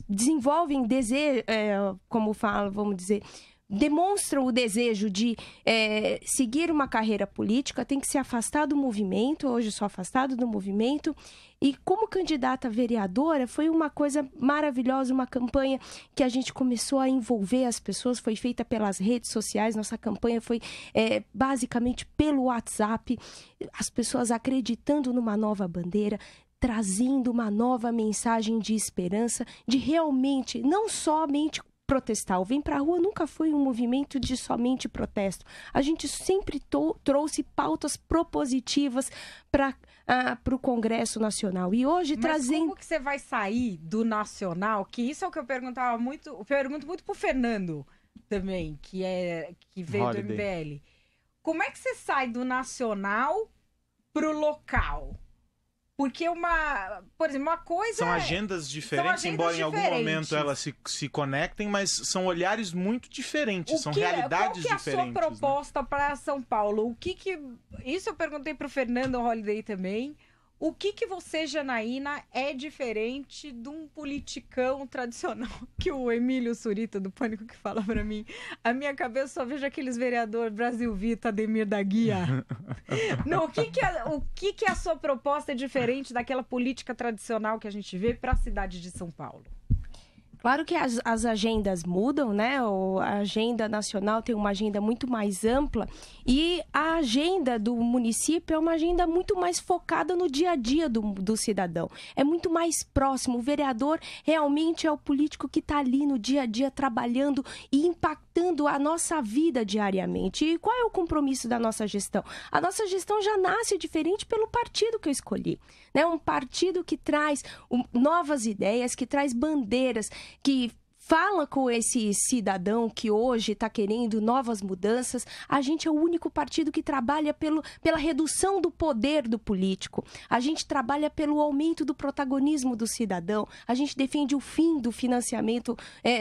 desenvolvem desejo, como fala, vamos dizer, demonstram o desejo de seguir uma carreira política, tem que se afastar do movimento. Hoje eu sou afastado do movimento. E como candidata a vereadora, foi uma coisa maravilhosa, uma campanha que a gente começou a envolver as pessoas, foi feita pelas redes sociais, nossa campanha foi basicamente pelo WhatsApp, as pessoas acreditando numa nova bandeira, trazendo uma nova mensagem de esperança, de realmente, não somente protestar. O Vem Pra Rua nunca foi um movimento de somente protesto. A gente sempre trouxe pautas propositivas para o Congresso Nacional. E hoje trazendo... como que você vai sair do Nacional? Que isso é o que eu perguntava muito... Eu pergunto muito pro Fernando também, que veio Holiday. do MBL. Como é que você sai do Nacional pro local? Porque por exemplo, uma coisa... São agendas diferentes, embora em algum momento elas se conectem, mas são olhares muito diferentes, são realidades diferentes. Qual que é a sua proposta para São Paulo? Isso eu perguntei para o Fernando Holliday também. O que você, Janaína, é diferente de um politicão tradicional que o Emílio Surita, do Pânico, que fala pra mim? A minha cabeça só vejo aqueles vereadores Brasil Vita, Ademir da Guia. Não, o que a sua proposta é diferente daquela política tradicional que a gente vê para a cidade de São Paulo? Claro que as agendas mudam, né? A agenda nacional tem uma agenda muito mais ampla e a agenda do município é uma agenda muito mais focada no dia a dia do cidadão. É muito mais próximo. O vereador realmente é o político que está ali no dia a dia trabalhando e impactando a nossa vida diariamente. E qual é o compromisso da nossa gestão? A nossa gestão já nasce diferente pelo partido que eu escolhi, né? Um partido que traz novas ideias, que traz bandeiras, que fala com esse cidadão que hoje está querendo novas mudanças. A gente é o único partido que trabalha pela redução do poder do político. A gente trabalha pelo aumento do protagonismo do cidadão. A gente defende o fim do financiamento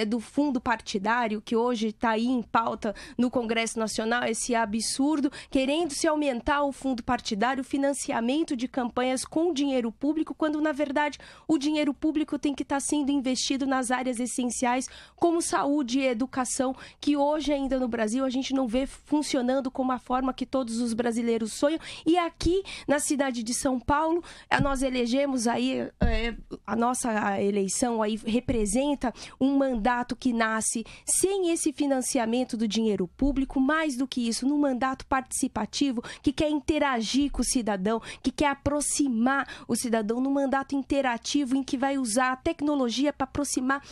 do fundo partidário, que hoje está aí em pauta no Congresso Nacional, esse absurdo, querendo se aumentar o fundo partidário, o financiamento de campanhas com dinheiro público, quando, na verdade, o dinheiro público tem que estar sendo investido nas áreas essenciais, como saúde e educação, que hoje ainda no Brasil a gente não vê funcionando como a forma que todos os brasileiros sonham. E aqui na cidade de São Paulo, nós elegemos aí, a nossa eleição aí representa um mandato que nasce sem esse financiamento do dinheiro público, mais do que isso, num mandato participativo que quer interagir com o cidadão, que quer aproximar o cidadão, num mandato interativo em que vai usar a tecnologia para aproximar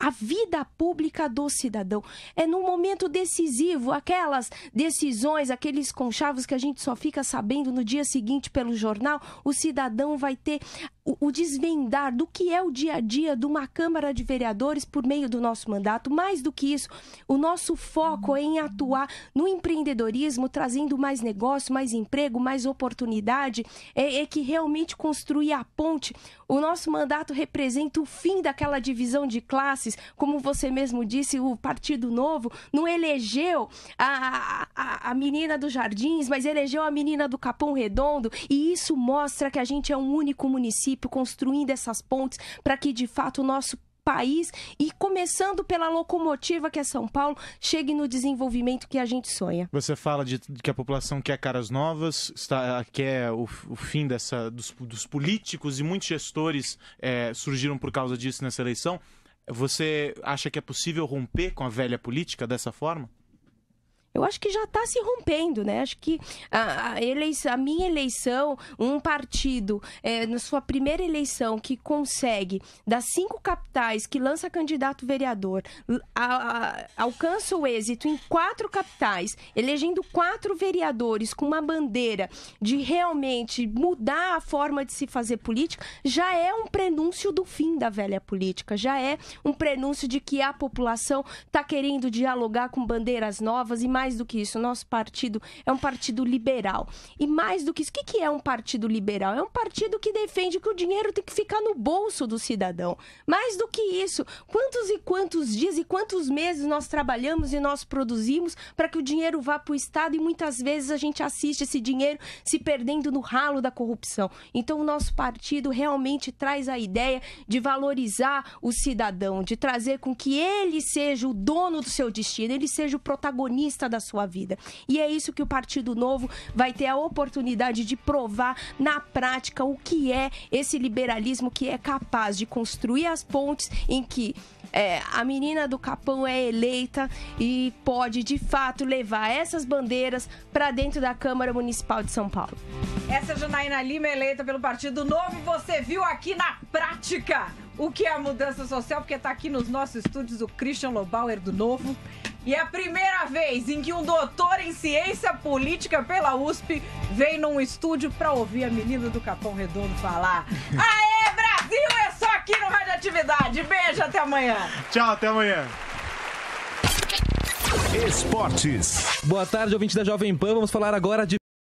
a vida pública do cidadão. É num momento decisivo, aquelas decisões, aqueles conchavos que a gente só fica sabendo no dia seguinte pelo jornal, o cidadão vai ter o desvendar do que é o dia a dia de uma Câmara de Vereadores por meio do nosso mandato. Mais do que isso, o nosso foco é em atuar no empreendedorismo, trazendo mais negócio, mais emprego, mais oportunidade, é que realmente construir a ponte. O nosso mandato representa o fim daquela divisão de classes. Como você mesmo disse, o Partido Novo não elegeu a menina dos Jardins, mas elegeu a menina do Capão Redondo, e isso mostra que a gente é um único município construindo essas pontes para que, de fato, o nosso país, e começando pela locomotiva que é São Paulo, chegue no desenvolvimento que a gente sonha. Você fala de que a população quer caras novas, quer o fim dos políticos, e muitos gestores surgiram por causa disso nessa eleição. Você acha que é possível romper com a velha política dessa forma? Eu acho que já está se rompendo, né? Acho que a minha eleição, um partido, na sua primeira eleição, que consegue, das 5 capitais, que lança candidato vereador, alcança o êxito em 4 capitais, elegendo 4 vereadores com uma bandeira de realmente mudar a forma de se fazer política, já é um prenúncio do fim da velha política, já é um prenúncio de que a população está querendo dialogar com bandeiras novas. E mais do que isso, o nosso partido é um partido liberal. E mais do que isso, o que é um partido liberal? É um partido que defende que o dinheiro tem que ficar no bolso do cidadão. Mais do que isso, quantos e quantos dias e quantos meses nós trabalhamos e nós produzimos para que o dinheiro vá para o Estado, e muitas vezes a gente assiste esse dinheiro se perdendo no ralo da corrupção. Então o nosso partido realmente traz a ideia de valorizar o cidadão, de trazer com que ele seja o dono do seu destino, ele seja o protagonista da sua vida. E é isso que o Partido Novo vai ter a oportunidade de provar na prática, o que é esse liberalismo que é capaz de construir as pontes em que a menina do Capão é eleita e pode, de fato, levar essas bandeiras para dentro da Câmara Municipal de São Paulo. Essa é a Janaína Lima, eleita pelo Partido Novo, e você viu aqui na prática o que é a mudança social, porque está aqui nos nossos estúdios o Christian Lobauer do Novo. E é a primeira vez em que um doutor em ciência política pela USP vem num estúdio para ouvir a menina do Capão Redondo falar. Aê, Brasil! É só aqui no Radioatividade. Beijo, até amanhã. Tchau, até amanhã. Esportes. Boa tarde, ouvinte da Jovem Pan. Vamos falar agora de